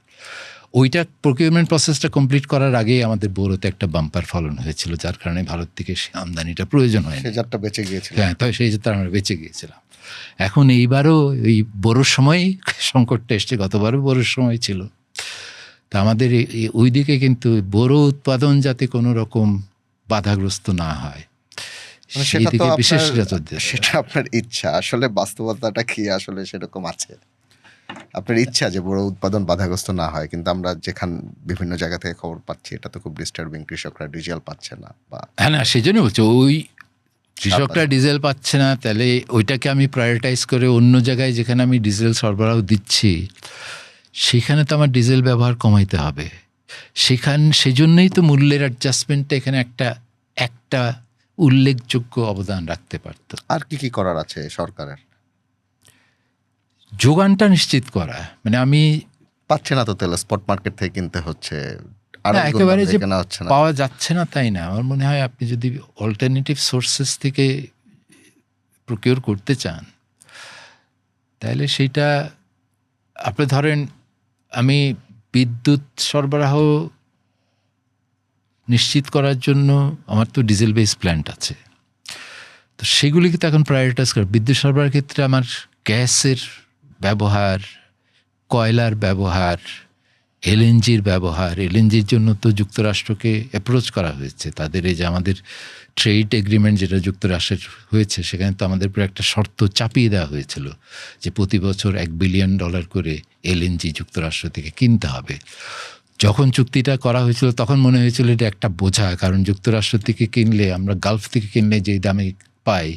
[SPEAKER 1] ওইটা প্রকিউরমেন্ট প্রসেসটা কমপ্লিট করার আগেই আমাদের বোরোতে একটা বাম্পার ফলন হয়েছিল, যার কারণে ভারত থেকে সে আমদানিটা প্রয়োজন হয়,
[SPEAKER 2] সেই যাত্রা বেঁচে গিয়েছিল।
[SPEAKER 1] হ্যাঁ, তাই সেই যাত্রা আমরা বেঁচে গিয়েছিলাম। এখন এইবারও এই বোরোর সময় সংকটটা এসছে, গতবারও বোরোর সময় ছিল। তা আমাদের ওই দিকে কিন্তু বোরো উৎপাদন যাতে কোনো রকম বাধাগ্রস্ত না হয়, সেই দিকে বিশেষ নজর দিতে হবে।
[SPEAKER 2] সেটা আপনার ইচ্ছা, আসলে বাস্তবতাটা কি আসলে সেরকম আছে? আপনার ইচ্ছা যে বড় উৎপাদন বাধাগ্রস্ত না হয়, কিন্তু আমরা বিভিন্ন জায়গা থেকে খবর পাচ্ছি এটা তো খুব ডিস্টার্বিং, কৃষকরা ডিজেল পাচ্ছে না। বা
[SPEAKER 1] হ্যাঁ, না, সেই জন্য বলছি, ওই কৃষকরা ডিজেল পাচ্ছে না, তাহলে ওইটাকে আমি প্রায়োরিটাইজ করে অন্য জায়গায় যেখানে আমি ডিজেল সরবরাহ দিচ্ছি সেখানে তো আমার ডিজেল ব্যবহার কমাইতে হবে। সেজন্যই তো মূল্যের অ্যাডজাস্টমেন্টটা এখানে একটা উল্লেখযোগ্য অবদান রাখতে পারত।
[SPEAKER 2] আর কি করার আছে সরকারের?
[SPEAKER 1] যোগানটা নিশ্চিত করা, মানে আমি
[SPEAKER 2] পাচ্ছে না তো, তেল স্পট মার্কেট থেকে কিনতে হচ্ছে, আর
[SPEAKER 1] একেবারে যে
[SPEAKER 2] কেনা হচ্ছে না,
[SPEAKER 1] পাওয়া যাচ্ছে না তাই না। আমার মনে হয় আপনি যদি অল্টারনেটিভ সোর্সেস থেকে প্রকিউর করতে চান, তাহলে সেইটা আপনি ধরেন, আমি বিদ্যুৎ সরবরাহ নিশ্চিত করার জন্য আমার তো ডিজেল বেস প্ল্যান্ট আছে, তো সেগুলিকে তো এখন প্রায়োরিটাইজ করে। বিদ্যুৎ সরবরাহের ক্ষেত্রে আমার গ্যাসের ব্যবহার, কয়লার ব্যবহার, এলএনজির ব্যবহার। এলএনজির জন্য তো যুক্তরাষ্ট্রকে অ্যাপ্রোচ করা হয়েছে। তাদের এই যে আমাদের ট্রেড এগ্রিমেন্ট যেটা যুক্তরাষ্ট্রের হয়েছে, সেখানে তো আমাদের উপরে একটা শর্ত চাপিয়ে দেওয়া হয়েছিল যে প্রতি বছর $1 বিলিয়ন করে এলএনজি যুক্তরাষ্ট্র থেকে কিনতে হবে। যখন চুক্তিটা করা হয়েছিল তখন মনে হয়েছিল এটা একটা বোঝা, কারণ যুক্তরাষ্ট্র থেকে কিনলে, আমরা গালফ থেকে কিনলে যেই দামে পাই,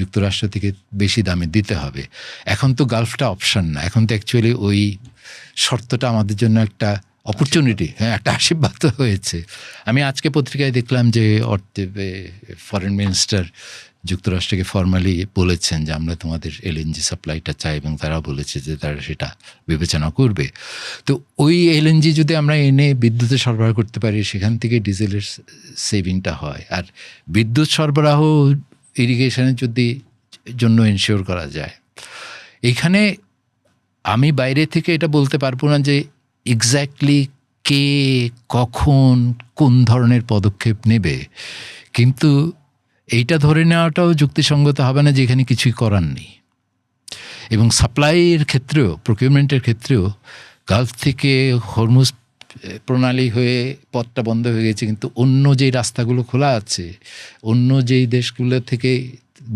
[SPEAKER 1] যুক্তরাষ্ট্র থেকে বেশি দামে দিতে হবে। এখন তো গালফটা অপশন না, এখন তো অ্যাকচুয়ালি ওই শর্তটা আমাদের জন্য একটা অপরচুনিটি, হ্যাঁ, একটা আশীর্বাদ হয়েছে। আমি আজকে পত্রিকায় দেখলাম যে ফরেন মিনিস্টার যুক্তরাষ্ট্রকে ফর্মালি বলেছেন যে আমরা তোমাদের এলএনজি সাপ্লাইটা চাই, এবং তারা বলেছে যে তারা সেটা বিবেচনা করবে। তো ওই এলএনজি যদি আমরা এনে বিদ্যুতে সরবরাহ করতে পারি, সেখান থেকে ডিজেলের সেভিংটা হয়। আর বিদ্যুৎ সরবরাহ ইরিগেশনের জন্য এনশিওর করা যায়। এইখানে আমি বাইরে থেকে এটা বলতে পারবো না যে এক্স্যাক্টলি কে কখন কোন ধরনের পদক্ষেপ নেবে, কিন্তু এইটা ধরে নেওয়াটাও যুক্তিসঙ্গত হবে না যে এখানে কিছুই করার নেই। এবং সাপ্লাইয়ের ক্ষেত্রেও, প্রকিউরমেন্টের ক্ষেত্রেও গালফ থেকে হরমুজ প্রণালী হয়ে পথটা বন্ধ হয়ে গেছে, কিন্তু অন্য যেই রাস্তাগুলো খোলা আছে, অন্য যেই দেশগুলো থেকে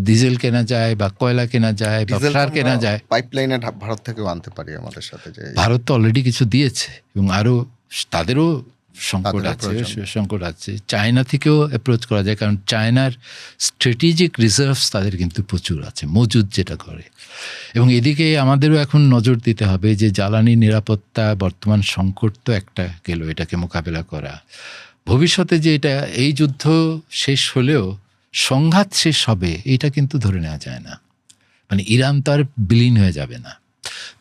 [SPEAKER 1] ডিজেল কেনা যায় বা কয়লা কেনা যায় বা সার কেনা যায়।
[SPEAKER 2] পাইপলাইনে ভারত থেকেও আনতে পারি আমাদের সাথে, যে
[SPEAKER 1] ভারত তো অলরেডি কিছু দিয়েছে এবং আরও তাদেরও সংকট
[SPEAKER 2] তাদেরও
[SPEAKER 1] আছে,
[SPEAKER 2] প্রয়োজন।
[SPEAKER 1] সংকট আছে। চায়না থেকেও অ্যাপ্রোচ করা যায়, কারণ চায়নার স্ট্র্যাটেজিক রিজার্ভস তাদের কিন্তু প্রচুর আছে, মজুদ যেটা করে। এবং এদিকে আমাদেরও এখন নজর দিতে হবে যে জ্বালানি নিরাপত্তা, বর্তমান সংকট তো একটা গেল, এটাকে মোকাবেলা করা। ভবিষ্যতে যে এটা এই যুদ্ধ শেষ হলেও সংঘাত শেষ হবে এটা কিন্তু ধরে নেওয়া যায় না। মানে ইরান তো আর বিলীন হয়ে যাবে না,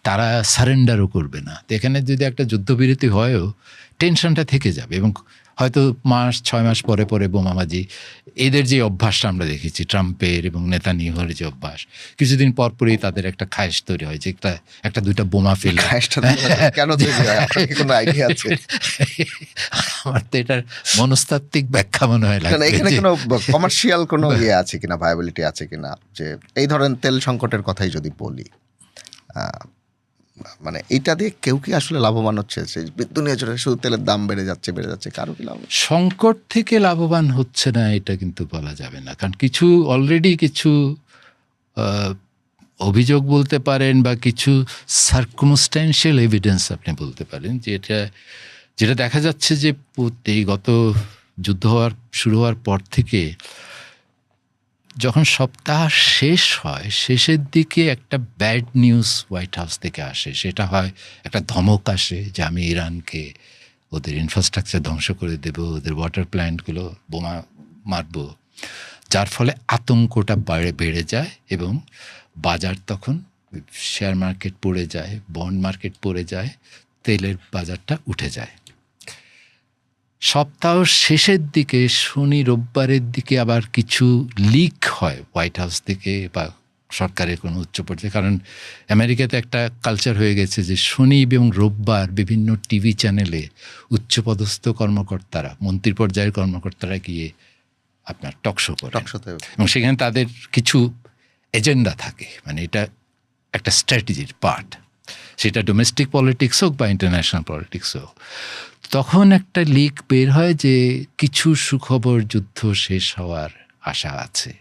[SPEAKER 1] তারা সারেন্ডারও করবে না। তো এখানে যদি একটা যুদ্ধবিরতি হয়ও টেনশনটা থেকে যাবে, এবং হয়তো 6 মাস পরে পরে বোমাবাজি, এদের যে অভ্যাসটা আমরা দেখেছি ট্রাম্পের এবং নেতানিয়াহুর যে অভ্যাস, কিছুদিন পরপরই তাদের একটা খায়েশ তৈরি হয় যে একটা দুইটা বোমা ফেলে।
[SPEAKER 2] কেন তৈরি হয়? আপনার কি কোনো আইডিয়া আছে?
[SPEAKER 1] আমার তো এটার মনস্তাত্ত্বিক ব্যাখ্যা মনে হয়
[SPEAKER 2] মানে এখানে কোনো কমার্শিয়াল কোনো ইয়ে আছে কিনা, ভায়াবিলিটি আছে কিনা, যে এই ধরেন তেল সংকটের কথাই যদি বলি, মানে এইটা দিয়ে কেউ কি আসলে লাভবান হচ্ছে? দুনিয়া জুড়ে শুধু তেলের দাম বেড়ে যাচ্ছে, কারো কি লাভ?
[SPEAKER 1] সংকট থেকে লাভবান হচ্ছে না এটা কিন্তু বলা যাবে না, কারণ কিছু অলরেডি কিছু অভিযোগ বলতে পারেন বা কিছু সার্কমস্ট্যান্সিয়াল এভিডেন্স আপনি বলতে পারেন, যে যেটা দেখা যাচ্ছে যে এই গত যুদ্ধ শুরু হওয়ার পর থেকে যখন সপ্তাহ শেষ হয়, শেষের দিকে একটা ব্যাড নিউজ হোয়াইট হাউস থেকে আসে। সেটা হয় একটা ধমক আসে যে আমি ইরানকে ওদের ইনফ্রাস্ট্রাকচার ধ্বংস করে দেব, ওদের ওয়াটার প্ল্যান্টগুলো বোমা মারব, যার ফলে আতঙ্কটা বেড়ে যায় এবং বাজার তখন শেয়ার মার্কেট পড়ে যায়, বন্ড মার্কেট পড়ে যায়, তেলের বাজারটা উঠে যায়। সপ্তাহ শেষের দিকে শনি রোববারের দিকে আবার কিছু লিক হয় হোয়াইট হাউস থেকে বা সরকারের কোনো উচ্চ পর্যায়ে, কারণ আমেরিকাতে একটা কালচার হয়ে গেছে যে শনি এবং রোববার বিভিন্ন টিভি চ্যানেলে উচ্চপদস্থ কর্মকর্তারা, মন্ত্রী পর্যায়ের কর্মকর্তারা গিয়ে আপনার টকশো করে, এবং সেখানে তাদের কিছু এজেন্ডা থাকে। মানে এটা একটা স্ট্র্যাটেজির পার্ট, সেটা ডোমেস্টিক পলিটিক্স হোক বা ইন্টারন্যাশনাল পলিটিক্স হোক। তখন একটা লিক বের হয় যে কিছু সুখবর, যুদ্ধ শেষ হওয়ার আশা আছে।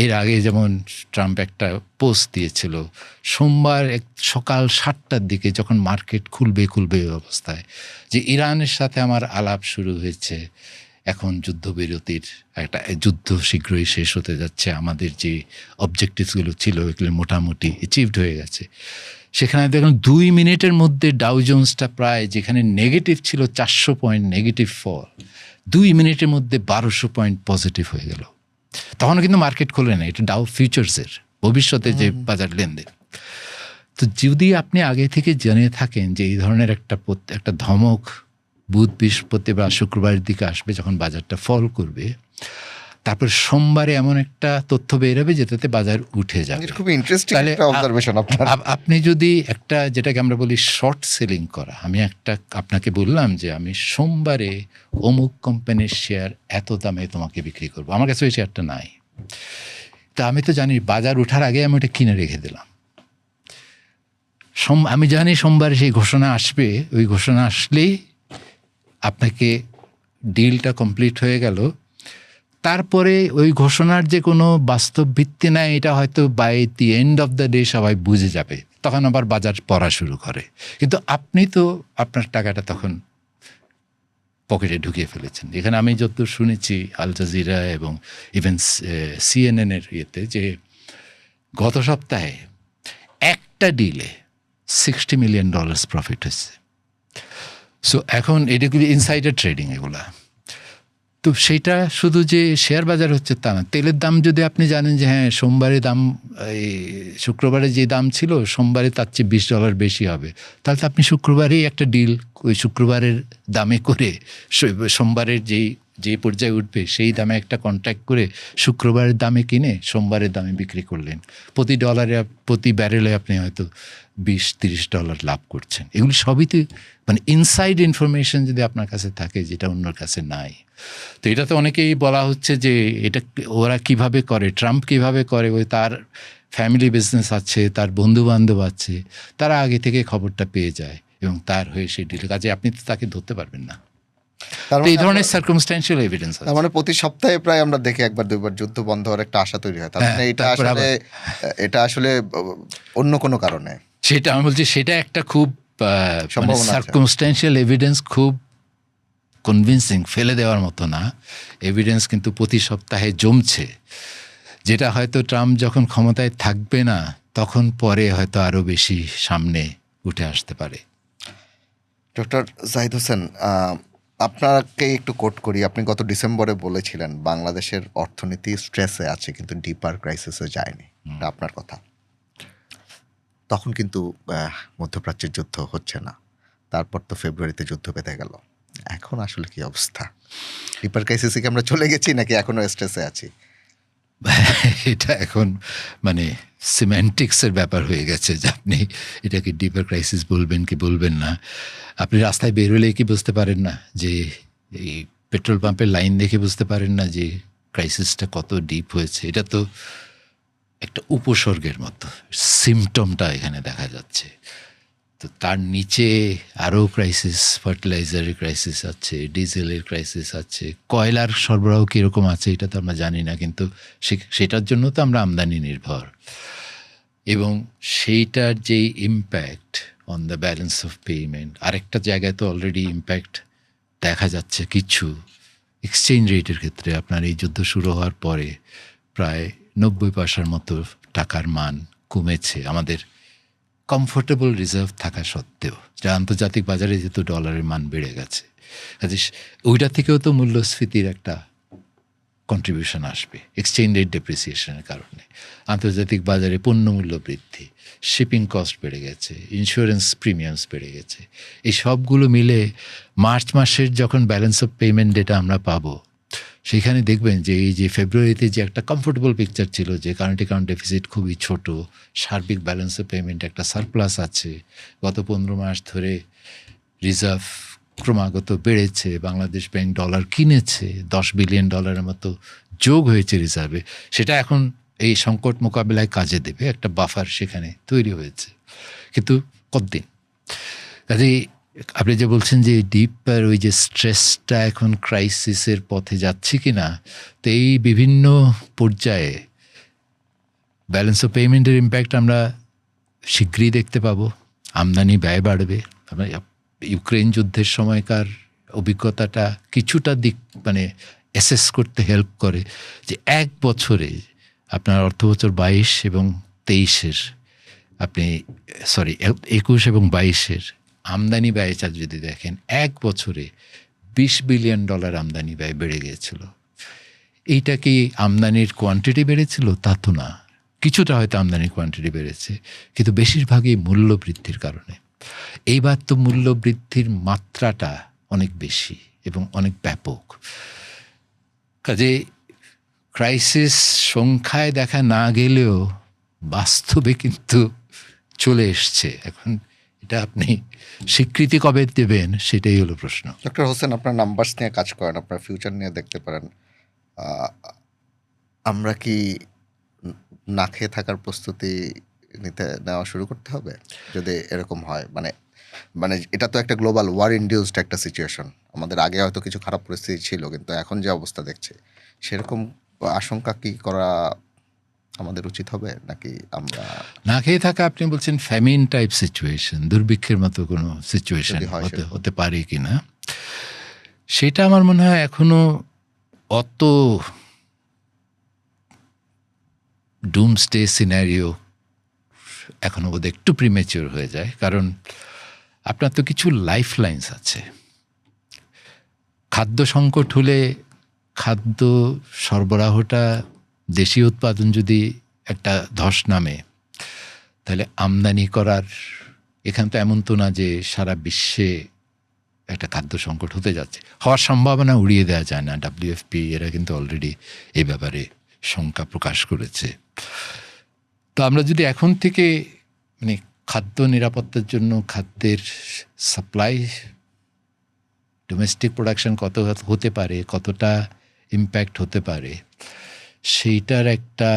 [SPEAKER 1] এর আগে যেমন ট্রাম্প একটা পোস্ট দিয়েছিল সোমবার সকাল 7টার দিকে, যখন মার্কেট খুলবে অবস্থায়, যে ইরানের সাথে আমার আলাপ শুরু হয়েছে, এখন যুদ্ধবিরতির একটা যুদ্ধ শীঘ্রই শেষ হতে যাচ্ছে, আমাদের যে অবজেক্টিভসগুলো ছিল এগুলো মোটামুটি অ্যাচিভড হয়ে গেছে। সেখানে দেখুন 2 মিনিটের মধ্যে ডাউ জোন্সটা প্রায়, যেখানে নেগেটিভ ছিল 400 পয়েন্ট নেগেটিভ ফল, 2 মিনিটের মধ্যে 1200 পয়েন্ট পজিটিভ হয়ে গেল। তখনও কিন্তু মার্কেট খোলে না, এটা ডাউ ফিউচার্সের ভবিষ্যতে যে বাজার লেনদেন। তো যদি আপনি আগে থেকে জেনে থাকেন যে এই ধরনের একটা ধমক বুধ, বৃহস্পতিবার, শুক্রবারের দিকে আসবে, যখন বাজারটা ফল করবে, তারপর সোমবারে এমন একটা তথ্য বেরোবে যেটাতে বাজার উঠে যাবে।
[SPEAKER 2] খুব ইন্টারেস্টিং একটা অবজারভেশন আপনার।
[SPEAKER 1] আপনি যদি একটা, যেটাকে আমরা বলি শর্ট সেলিং করা, আমি একটা আপনাকে বললাম যে আমি সোমবারে অমুক কোম্পানির শেয়ার এত দামে তোমাকে বিক্রি করবো, আমার কাছে ওই শেয়ারটা নাই, তা আমি তো জানি বাজার ওঠার আগে আমি ওটা কিনে রেখে দিলাম। আমি জানি সোমবারে সেই ঘোষণা আসবে, ওই ঘোষণা আসলেই আপনাকে ডিলটা কমপ্লিট হয়ে গেল। তারপরে ওই ঘোষণার যে কোনো বাস্তব ভিত্তি নাই, এটা হয়তো by the end of the day সবাই বুঝে যাবে, তখন আবার বাজার পড়া শুরু করে। কিন্তু আপনি তো আপনার টাকাটা তখন পকেটে ঢুকিয়ে ফেলেছেন। এখানে আমি যতদূর শুনেছি আল জাজিরা এবং ইভেন সিএনএনের ইয়েতে, যে গত সপ্তাহে একটা ডিলে $60 মিলিয়ন প্রফিট হয়েছে। সো এখন এটাগুলি ইনসাইডার ট্রেডিং এগুলা। তো সেটা শুধু যে শেয়ার বাজার হচ্ছে তা না, তেলের দাম যদি আপনি জানেন যে হ্যাঁ সোমবারে দাম, এই শুক্রবারে যে দাম ছিল সোমবারে তার চেয়ে $20 বেশি হবে, তাহলে তো আপনি শুক্রবারেই একটা ডিল ওই শুক্রবারের দামে করে সোমবারের যে পর্যায়ে উঠবে সেই দামে একটা কন্ট্রাক্ট করে শুক্রবারের দামে কিনে সোমবারের দামে বিক্রি করলেন। প্রতি ব্যারেলে আপনি হয়তো $20-30 লাভ করছেন। এগুলি সবই তো মানে ইনসাইড ইনফরমেশন যদি আপনার কাছে থাকে, যেটা অন্যর কাছে নাই। তো এটা তো অনেকেই বলা হচ্ছে যে এটা ওরা কিভাবে করে, ট্রাম্প কিভাবে করে, ওই তার ফ্যামিলি বিজনেস আছে, তার বন্ধুবান্ধব আছে, তারা আগে থেকে খবরটা পেয়ে যায় এবং তার হয়ে সেই ডিল, কাজে আপনি তো তাকে ধরতে পারবেন না।
[SPEAKER 2] তার
[SPEAKER 1] তো
[SPEAKER 2] মানে
[SPEAKER 1] এই ধরনের সার্কামস্ট্যান্সিয়াল এভিডেন্স
[SPEAKER 2] তার মানে প্রতি সপ্তাহে প্রায় আমরা দেখি একবার দুইবার যুদ্ধ বন্ধ হওয়ার একটা আশা তৈরি হয়, তার মানে এটা আসলে অন্য কোনো কারণে।
[SPEAKER 1] সেটা আমি বলছি, সেটা একটা খুব সার্কামস্ট্যান্সিয়াল এভিডেন্স, খুব কনভিন্সিং, ফেলে দেওয়ার মতো না এভিডেন্স, কিন্তু প্রতি সপ্তাহে জমছে, যেটা হয়তো ট্রাম্প যখন ক্ষমতায় থাকবে না তখন পরে হয়তো আরও বেশি সামনে উঠে আসতে পারে।
[SPEAKER 2] ডক্টর জাহিদ হোসেন, আপনাকে একটু কোট করি, আপনি গত ডিসেম্বরে বলেছিলেন বাংলাদেশের অর্থনীতি স্ট্রেসে আছে কিন্তু ডিপার ক্রাইসিসে যায়নি, এটা আপনার কথা। তখন কিন্তু মধ্যপ্রাচ্যের যুদ্ধ হচ্ছে না, তারপর তো ফেব্রুয়ারিতে যুদ্ধ বেঁধে গেল। এখন আসলে কি অবস্থা? ডিপার ক্রাইসিসে কি আমরা চলে গেছি নাকি এখনো স্ট্রেসে আছি?
[SPEAKER 1] এটা এখন মানে সিমেন্টিক্সের ব্যাপার হয়ে গেছে যে আপনি এটাকে ডিপার ক্রাইসিস বলবেন কি বলবেন না। আপনি রাস্তায় বের হলে কি বুঝতে পারেন না যে এই পেট্রোল পাম্পের লাইন দেখে বুঝতে পারেন না যে ক্রাইসিসটা কত ডিপ হয়েছে? এটা তো একটা উপসর্গের মতো, সিমটমটা এখানে দেখা যাচ্ছে। তো তার নিচে আরও ক্রাইসিস, ফার্টিলাইজারের ক্রাইসিস আছে, ডিজেলের ক্রাইসিস আছে, কয়লার সরবরাহ কীরকম আছে এটা তো আমরা জানি না, কিন্তু সেটার জন্য তো আমরা আমদানি নির্ভর। এবং সেইটার যেই impact on the balance of payment, আরেকটা জায়গায় তো অলরেডি ইম্প্যাক্ট দেখা যাচ্ছে কিছু। এক্সচেঞ্জ রেটের ক্ষেত্রে আপনার এই যুদ্ধ শুরু হওয়ার পরে প্রায় 90 পয়সার মতো টাকার মান কমেছে আমাদের কমফোর্টেবল রিজার্ভ থাকা সত্ত্বেও, যা আন্তর্জাতিক বাজারে যেহেতু ডলারের মান বেড়ে গেছে, কাজে ওইটা থেকেও তো মূল্যস্ফীতির একটা কন্ট্রিবিউশন আসবে এক্সচেঞ্জ রেট ডেপ্রিসিয়েশনের কারণে। আন্তর্জাতিক বাজারে পণ্য মূল্য বৃদ্ধি, শিপিং কস্ট বেড়ে গেছে, ইন্স্যুরেন্স প্রিমিয়ামস বেড়ে গেছে। এই সবগুলো মিলে মার্চ মাসের যখন ব্যালেন্স অফ পেমেন্ট ডেটা আমরা পাবো, সেখানে দেখবেন যে এই যে ফেব্রুয়ারিতে যে একটা কমফোর্টেবল পিকচার ছিল যে কারেন্ট অ্যাকাউন্ট ডেফিসিট খুবই ছোট, সার্বিক ব্যালেন্স অফ পেমেন্ট একটা সারপ্লাস আছে, গত 15 মাস ধরে রিজার্ভ ক্রমাগত বেড়েছে, বাংলাদেশ ব্যাংক ডলার কিনেছে, $10 বিলিয়ন মতো যোগ হয়েছে রিজার্ভে, সেটা এখন এই সংকট মোকাবিলায় কাজে দেবে, একটা বাফার সেখানে তৈরি হয়েছে। কিন্তু কতদিন? কাজেই আপনি যে বলছেন যে ডিপার ওই যে স্ট্রেসটা এখন ক্রাইসিসের পথে যাচ্ছে কি না, তো এই বিভিন্ন পর্যায়ে ব্যালেন্স অফ পেমেন্টের ইম্প্যাক্ট আমরা শীঘ্রই দেখতে পাবো। আমদানি ব্যয় বাড়বে। আমরা ইউক্রেন যুদ্ধের সময়কার অভিজ্ঞতাটা কিছুটা দিক মানে অ্যাসেস করতে হেল্প করে যে এক বছরে আপনার অর্থবছর 22 এবং 23-এর আপনি 21 এবং 22-এর আমদানি ব্যয়টা যদি দেখেন, এক বছরে $20 বিলিয়ন আমদানি ব্যয় বেড়ে গিয়েছিল। এইটা কি আমদানির কোয়ান্টিটি বেড়েছিল? তা তো না, কিছুটা হয়তো আমদানির কোয়ান্টিটি বেড়েছে, কিন্তু বেশিরভাগই মূল্য বৃদ্ধির কারণে। এইবার তো মূল্য বৃদ্ধির মাত্রাটা অনেক বেশি এবং অনেক ব্যাপক। কাজে ক্রাইসিস সংখ্যায় দেখা না গেলেও বাস্তবে কিন্তু চলে এসছে। এখন এটা আপনি স্বীকৃতি কবে দেবেন সেটাই হলো প্রশ্ন।
[SPEAKER 2] ডক্টর হোসেন, আপনার নাম্বারস নিয়ে কাজ করেন, আপনার ফিউচার নিয়ে দেখতে পারেন। আমরা কি না খেয়ে থাকার প্রস্তুতি নেওয়া শুরু করতে হবে যদি এরকম হয়? মানে এটা তো একটা গ্লোবাল ওয়ার ইনডিউসড একটা সিচুয়েশন। আমাদের আগে হয়তো কিছু খারাপ পরিস্থিতি ছিল, কিন্তু এখন যে অবস্থা দেখছে সেরকম আশঙ্কা কি করা আমাদের উচিত হবে নাকি আমরা
[SPEAKER 1] না খেয়ে থাকা? আপনি বলছেন ফ্যামিন টাইপ সিচুয়েশন, দুর্ভিক্ষের মতো কোনো সিচুয়েশন হতে পারে কি না, সেটা আমার মনে হয় এখনো অত ডুমসডে সিনারিও এখনো বোধহয় একটু প্রিমেচিওর হয়ে যায়। কারণ আপনার তো কিছু লাইফ লাইন্স আছে। খাদ্য সংকট হলে খাদ্য সরবরাহটা, দেশীয় উৎপাদন যদি একটা ধস নামে, তাহলে আমদানি করার, এখান তো এমন তো না যে সারা বিশ্বে একটা খাদ্য সংকট হতে যাচ্ছে, হওয়ার সম্ভাবনা উড়িয়ে দেওয়া যায় না। WFP এরা কিন্তু অলরেডি এই ব্যাপারে শঙ্কা প্রকাশ করেছে। তো আমরা যদি এখন থেকে মানে খাদ্য নিরাপত্তার জন্য খাদ্যের সাপ্লাই, ডোমেস্টিক প্রোডাকশন কত হতে পারে, কতটা ইম্প্যাক্ট হতে পারে, সেইটার একটা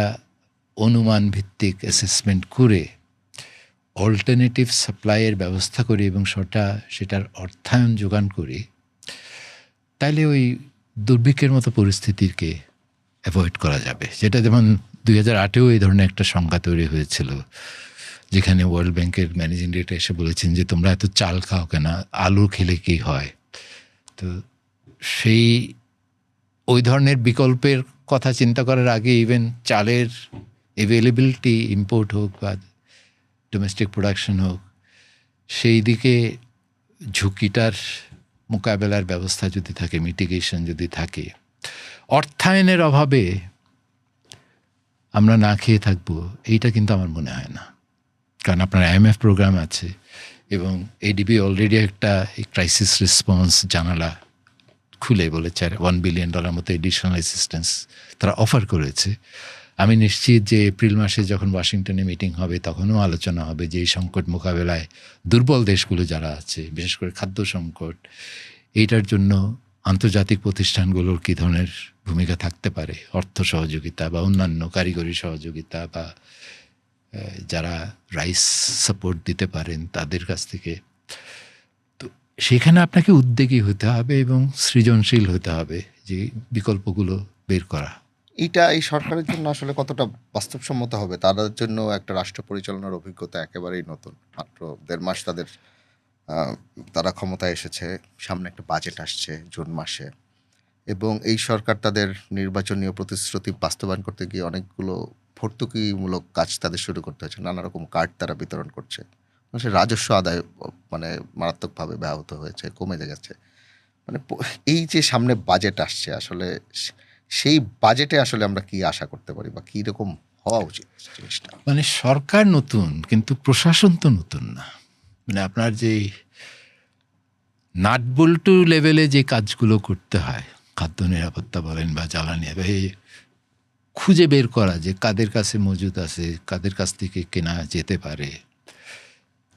[SPEAKER 1] অনুমান ভিত্তিক অ্যাসেসমেন্ট করে অল্টারনেটিভ সাপ্লাইয়ের ব্যবস্থা করি এবং সেটার অর্থায়ন যোগান করি, তাইলে ওই দুর্ভিক্ষের মতো পরিস্থিতিকে অ্যাভয়েড করা যাবে। যেটা যেমন 2008-এও এই ধরনের একটা সংখ্যা তৈরি হয়েছিল, যেখানে ওয়ার্ল্ড ব্যাংকের ম্যানেজিং ডিরেক্টর এসে বলেছেন যে তোমরা এত চাল খাও কেন, আলু খেলে কী হয়। তো সেই ওই ধরনের বিকল্পের কথা চিন্তা করার আগে ইভেন চালের অ্যাভেলেবিলিটি, ইম্পোর্ট হোক বা ডোমেস্টিক প্রোডাকশন হোক, সেই দিকে ঝুঁকিটার মোকাবেলার ব্যবস্থা যদি থাকে, মিটিগেশন যদি থাকে, অর্থায়নের অভাবে আমরা না খেয়ে থাকবো এইটা কিন্তু আমার মনে হয় না। কারণ আপনার IMF প্রোগ্রাম আছে এবং ADB অলরেডি একটা ক্রাইসিস রেসপন্স জানালা খুলে বলেছে $1 বিলিয়ন মতো এডিশনাল অ্যাসিস্ট্যান্স তারা অফার করেছে। আমি নিশ্চিত যে এপ্রিল মাসে যখন ওয়াশিংটনে মিটিং হবে তখনও আলোচনা হবে যে এই সংকট মোকাবেলায় দুর্বল দেশগুলো যারা আছে, বিশেষ করে খাদ্য সংকট, এইটার জন্য আন্তর্জাতিক প্রতিষ্ঠানগুলোর কী ধরনের ভূমিকা থাকতে পারে, অর্থ সহযোগিতা বা অন্যান্য কারিগরি সহযোগিতা বা যারা রাইস সাপোর্ট দিতে পারেন তাদের কাছ থেকে। তো সেখানে আপনাকে উদ্যোগী হতে হবে এবং সৃজনশীল হতে হবে যে বিকল্পগুলো বের করা।
[SPEAKER 2] এইটা এই সরকারের জন্য আসলে কতটা বাস্তবসম্মত হবে? তাদের জন্য একটা রাষ্ট্র পরিচালনার অভিজ্ঞতা একেবারেই নতুন, মাত্র 1.5 মাস তারা ক্ষমতায় এসেছে। সামনে একটা বাজেট আসছে জুন মাসে, এবং এই সরকার তাদের নির্বাচনীয় প্রতিশ্রুতি বাস্তবায়ন করতে গিয়ে অনেকগুলো ভর্তুকিমূলক কাজ তাদের শুরু করতে হয়েছে। নানা রকম কার্ড তারা বিতরণ করছে। সে রাজস্ব আদায় মানে মারাত্মকভাবে ব্যাহত হয়েছে, কমে গেছে। মানে এই যে সামনে বাজেট আসছে, আসলে সেই বাজেটে আসলে আমরা কি আশা করতে পারি বা কী রকম হওয়া উচিত জিনিসটা?
[SPEAKER 1] মানে সরকার নতুন কিন্তু প্রশাসন তো নতুন না। মানে আপনার যে নাটবল্টু লেভেলে যে কাজগুলো করতে হয়, খাদ্য নিরাপত্তা বলেন বা জ্বালানি, এই খুঁজে বের করা যে কাদের কাছে মজুদ আছে, কাদের কাছ থেকে কেনা যেতে পারে,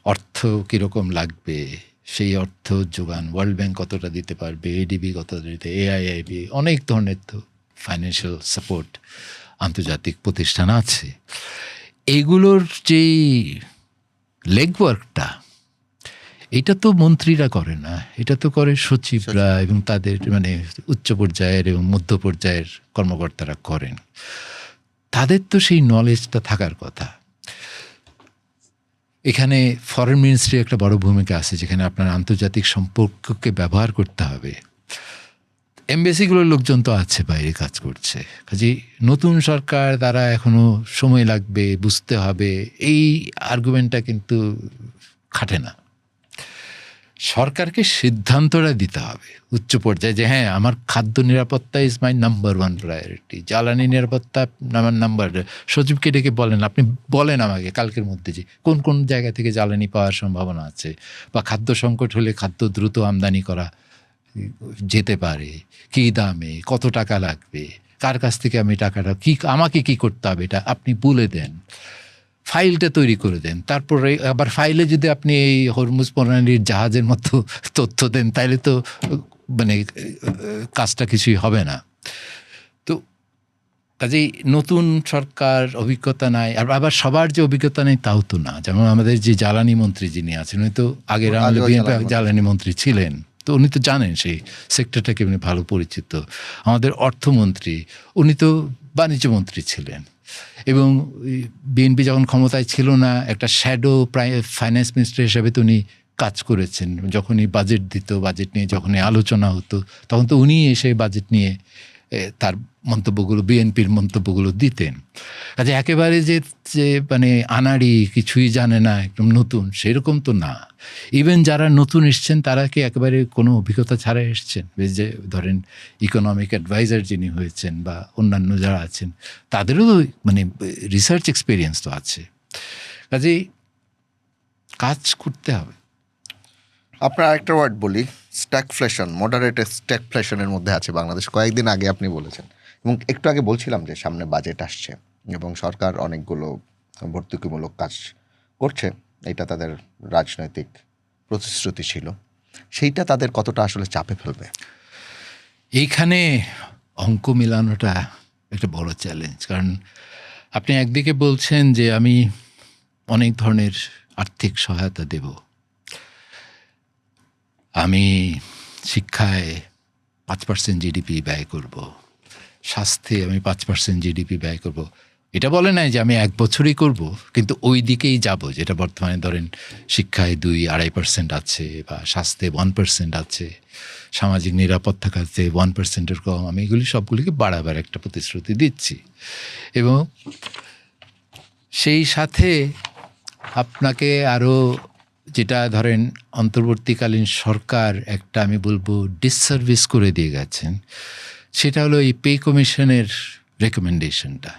[SPEAKER 1] অর্থ কীরকম লাগবে, সেই অর্থ যোগান ওয়ার্ল্ড ব্যাংক কতটা দিতে পারবে, ADB কতটা দিতে, AIIB, অনেক ধরনের তো ফাইন্যান্সিয়াল সাপোর্ট আন্তর্জাতিক প্রতিষ্ঠান আছে। এগুলোর যেই লেগওয়ার্কটা, এটা তো মন্ত্রীরা করে না, এটা তো করে সচিবরা এবং তাদের মানে উচ্চ পর্যায়ের এবং মধ্য পর্যায়ের কর্মকর্তারা করেন। তাদের তো সেই নলেজটা থাকার কথা। এখানে ফরেন মিনিস্ট্রি একটা বড় ভূমিকা আছে, যেখানে আপনার আন্তর্জাতিক সম্পর্ককে ব্যবহার করতে হবে। এমবেসিগুলোর লোকজন তো আছে, বাইরে কাজ করছে। কাজেই নতুন সরকার দ্বারা এখনো সময় লাগবে, বুঝতে হবে, এই আর্গুমেন্টটা কিন্তু খাটে না। সরকারকে সিদ্ধান্তটা দিতে হবে উচ্চ পর্যায়ে যে হ্যাঁ, আমার খাদ্য নিরাপত্তা ইজ মাই নাম্বার 1 প্রায়োরিটি, জ্বালানি নিরাপত্তা আমার নাম্বার। সচিবকে ডেকে বলেন, আপনি বলেন আমাকে কালকের মধ্যে যে কোন কোন জায়গা থেকে জ্বালানি পাওয়ার সম্ভাবনা আছে, বা খাদ্য সংকট হলে খাদ্য দ্রুত আমদানি করা যেতে পারে, কী দামে, কত টাকা লাগবে, কার কাছ থেকে আমি টাকাটা আমাকে কি করতে হবে, এটা আপনি বলে দেন, ফাইলটা তৈরি করে দেন। তারপরে আবার ফাইলে যদি আপনি এই হরমুজ প্রণালীর জাহাজের মতো তথ্য দেন, তাহলে তো মানে কাজটা কিছুই হবে না। তো কাজেই নতুন সরকার, অভিজ্ঞতা নাই, আর আবার সবার যে অভিজ্ঞতা নেই তাও তো না। যেমন আমাদের যে জ্বালানি মন্ত্রী যিনি আছেন, উনি তো আগের আমলে বিএনপি জ্বালানি মন্ত্রী ছিলেন, তো উনি তো জানেন সেই সেক্টরটাকে উনি ভালো পরিচিত। আমাদের অর্থমন্ত্রী, উনি তো বাণিজ্য মন্ত্রী ছিলেন, এবং বিএনপি যখন ক্ষমতায় ছিল না, একটা শ্যাডো ফাইন্যান্স মিনিস্টার হিসাবে তো উনি কাজ করেছেন। যখনই বাজেট দিত, বাজেট নিয়ে যখনই আলোচনা হতো, তখন তো উনি এসে বাজেট নিয়ে তার মন্তব্যগুলো, বিএনপির মন্তব্যগুলো দিতেন। কাজে একেবারে যে মানে আনাড়ি, কিছুই জানে না, একদম নতুন, সেরকম তো না। ইভেন যারা নতুন এসছেন তারা কি একেবারে কোনো অভিজ্ঞতা ছাড়া এসছেন? যে ধরেন ইকোনমিক অ্যাডভাইজার যিনি হয়েছেন বা অন্যান্য যারা আছেন, তাদেরও মানে রিসার্চ এক্সপিরিয়েন্স তো আছে। কাজেই কাজ করতে হবে।
[SPEAKER 2] আপনার আরেকটা ওয়ার্ড বলি, স্ট্যাগফ্লেশন, মডারেট স্ট্যাগফ্লেশনের মধ্যে আছে বাংলাদেশ। কয়েকদিন আগে আপনি বলেছেন, এবং একটু আগে বলছিলাম যে সামনে বাজেট আসছে এবং সরকার অনেকগুলো ভর্তুকিমূলক কাজ করছে। এটা তাদের রাজনৈতিক প্রতিশ্রুতি ছিল। সেইটা তাদের কতটা আসলে চাপে ফেলবে?
[SPEAKER 1] এইখানে অঙ্ক মেলানোটা একটা বড় চ্যালেঞ্জ। কারণ আপনি একদিকে বলছেন যে আমি অনেক ধরনের আর্থিক সহায়তা দেব, আমি শিক্ষায় 5% জিডিপি ব্যয় করব, স্বাস্থ্যে আমি 5% জিডিপি ব্যয় করব। এটা বলে নাই যে আমি 1 বছরই করব, কিন্তু ওই দিকেই যাব, যেটা বর্তমানে ধরেন শিক্ষায় 2-2.5% আছে, বা স্বাস্থ্যে 1% আছে, সামাজিক নিরাপত্তা খাতে 1%-এর কম। আমি এগুলি সবগুলিকে বাড়াবার একটা প্রতিশ্রুতি দিচ্ছি। এবং সেই সাথে আপনাকে আরও যেটা ধরেন অন্তর্বর্তীকালীন সরকার একটা আমি বলবো ডিসসার্ভিস করে দিয়ে গেছেন, সেটা হলো এই পে কমিশনের রেকমেন্ডেশনটা।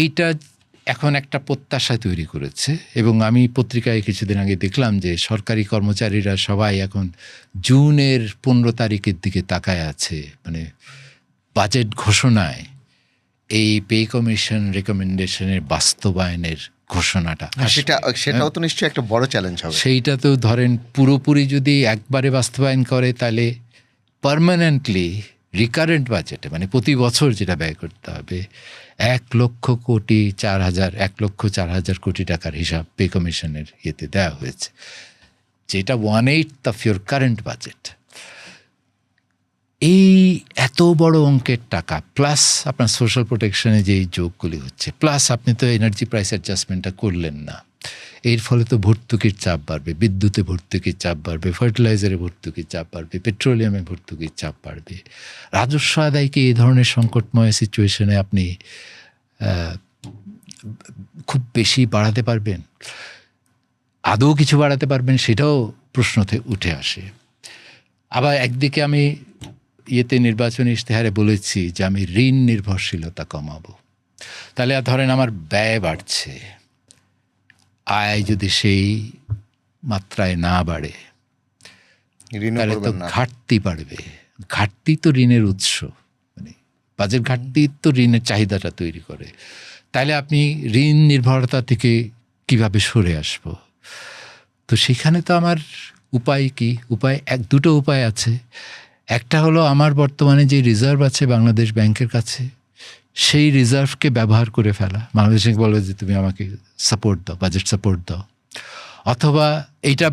[SPEAKER 1] এইটা এখন একটা প্রত্যাশা তৈরি করেছে। এবং আমি পত্রিকায় কিছুদিন আগে দেখলাম যে সরকারি কর্মচারীরা সবাই এখন জুনের 15 তারিখের দিকে তাকায় আছে, মানে বাজেট ঘোষণায় এই পে কমিশন রেকমেন্ডেশনের বাস্তবায়নের ঘোষণাটা
[SPEAKER 2] সেটাও তো নিশ্চয়ই একটা বড় চ্যালেঞ্জ হবে।
[SPEAKER 1] সেইটা তো ধরেন পুরোপুরি যদি একবারে বাস্তবায়ন করে, তাহলে পার্মানেন্টলি রিকারেন্ট বাজেটে, মানে প্রতি বছর যেটা ব্যয় করতে হবে, 1,04,000 কোটি টাকার হিসাব পে কমিশনের ইয়েতে দেওয়া হয়েছে, যেটা 1/8 অফ ইউর কারেন্ট বাজেট। এই এত বড় অঙ্কের টাকা, প্লাস আপনার সোশ্যাল প্রোটেকশনে যেই যোগগুলি হচ্ছে, প্লাস আপনি তো এনার্জি প্রাইস অ্যাডজাস্টমেন্টটা করলেন না, এর ফলে তো ভর্তুকির চাপ বাড়বে, বিদ্যুতে ভর্তুকির চাপ বাড়বে, ফার্টিলাইজারে ভর্তুকির চাপ বাড়বে, পেট্রোলিয়ামে ভর্তুকির চাপ বাড়বে। রাজস্ব আদায়কে এই ধরনের সংকটময় সিচুয়েশনে আপনি খুব বেশি বাড়াতে পারবেন, আদৌ কিছু বাড়াতে পারবেন, সেটাও প্রশ্ন উঠে আসে। আবার একদিকে আমি নির্বাচনী ইশতেহারে বলেছি যে আমি ঋণ নির্ভরশীলতা কমাবো। তাহলে ধরেন আমার ব্যয় বাড়ছে, আয় যদি সেই মাত্রায় না বাড়ে, তাহলে তো ঘাটতি বাড়বে। ঘাটতি তো ঋণের উৎস, মানে বাজেট ঘাটতি তো ঋণের চাহিদাটা তৈরি করে। তাহলে আপনি ঋণ নির্ভরতা থেকে কিভাবে সরে আসবো? তো সেখানে তো আমার উপায় কি? দুটো উপায় আছে। একটা হলো আমার বর্তমানে যে রিজার্ভ আছে বাংলাদেশ ব্যাংকের কাছে, সেই রিজার্ভকে ব্যবহার করে ফেলা। বাংলাদেশ ব্যাংক বলে যে তুমি আমাকে সাপোর্ট দাও, বাজেট সাপোর্ট দাও। অথবা এইটা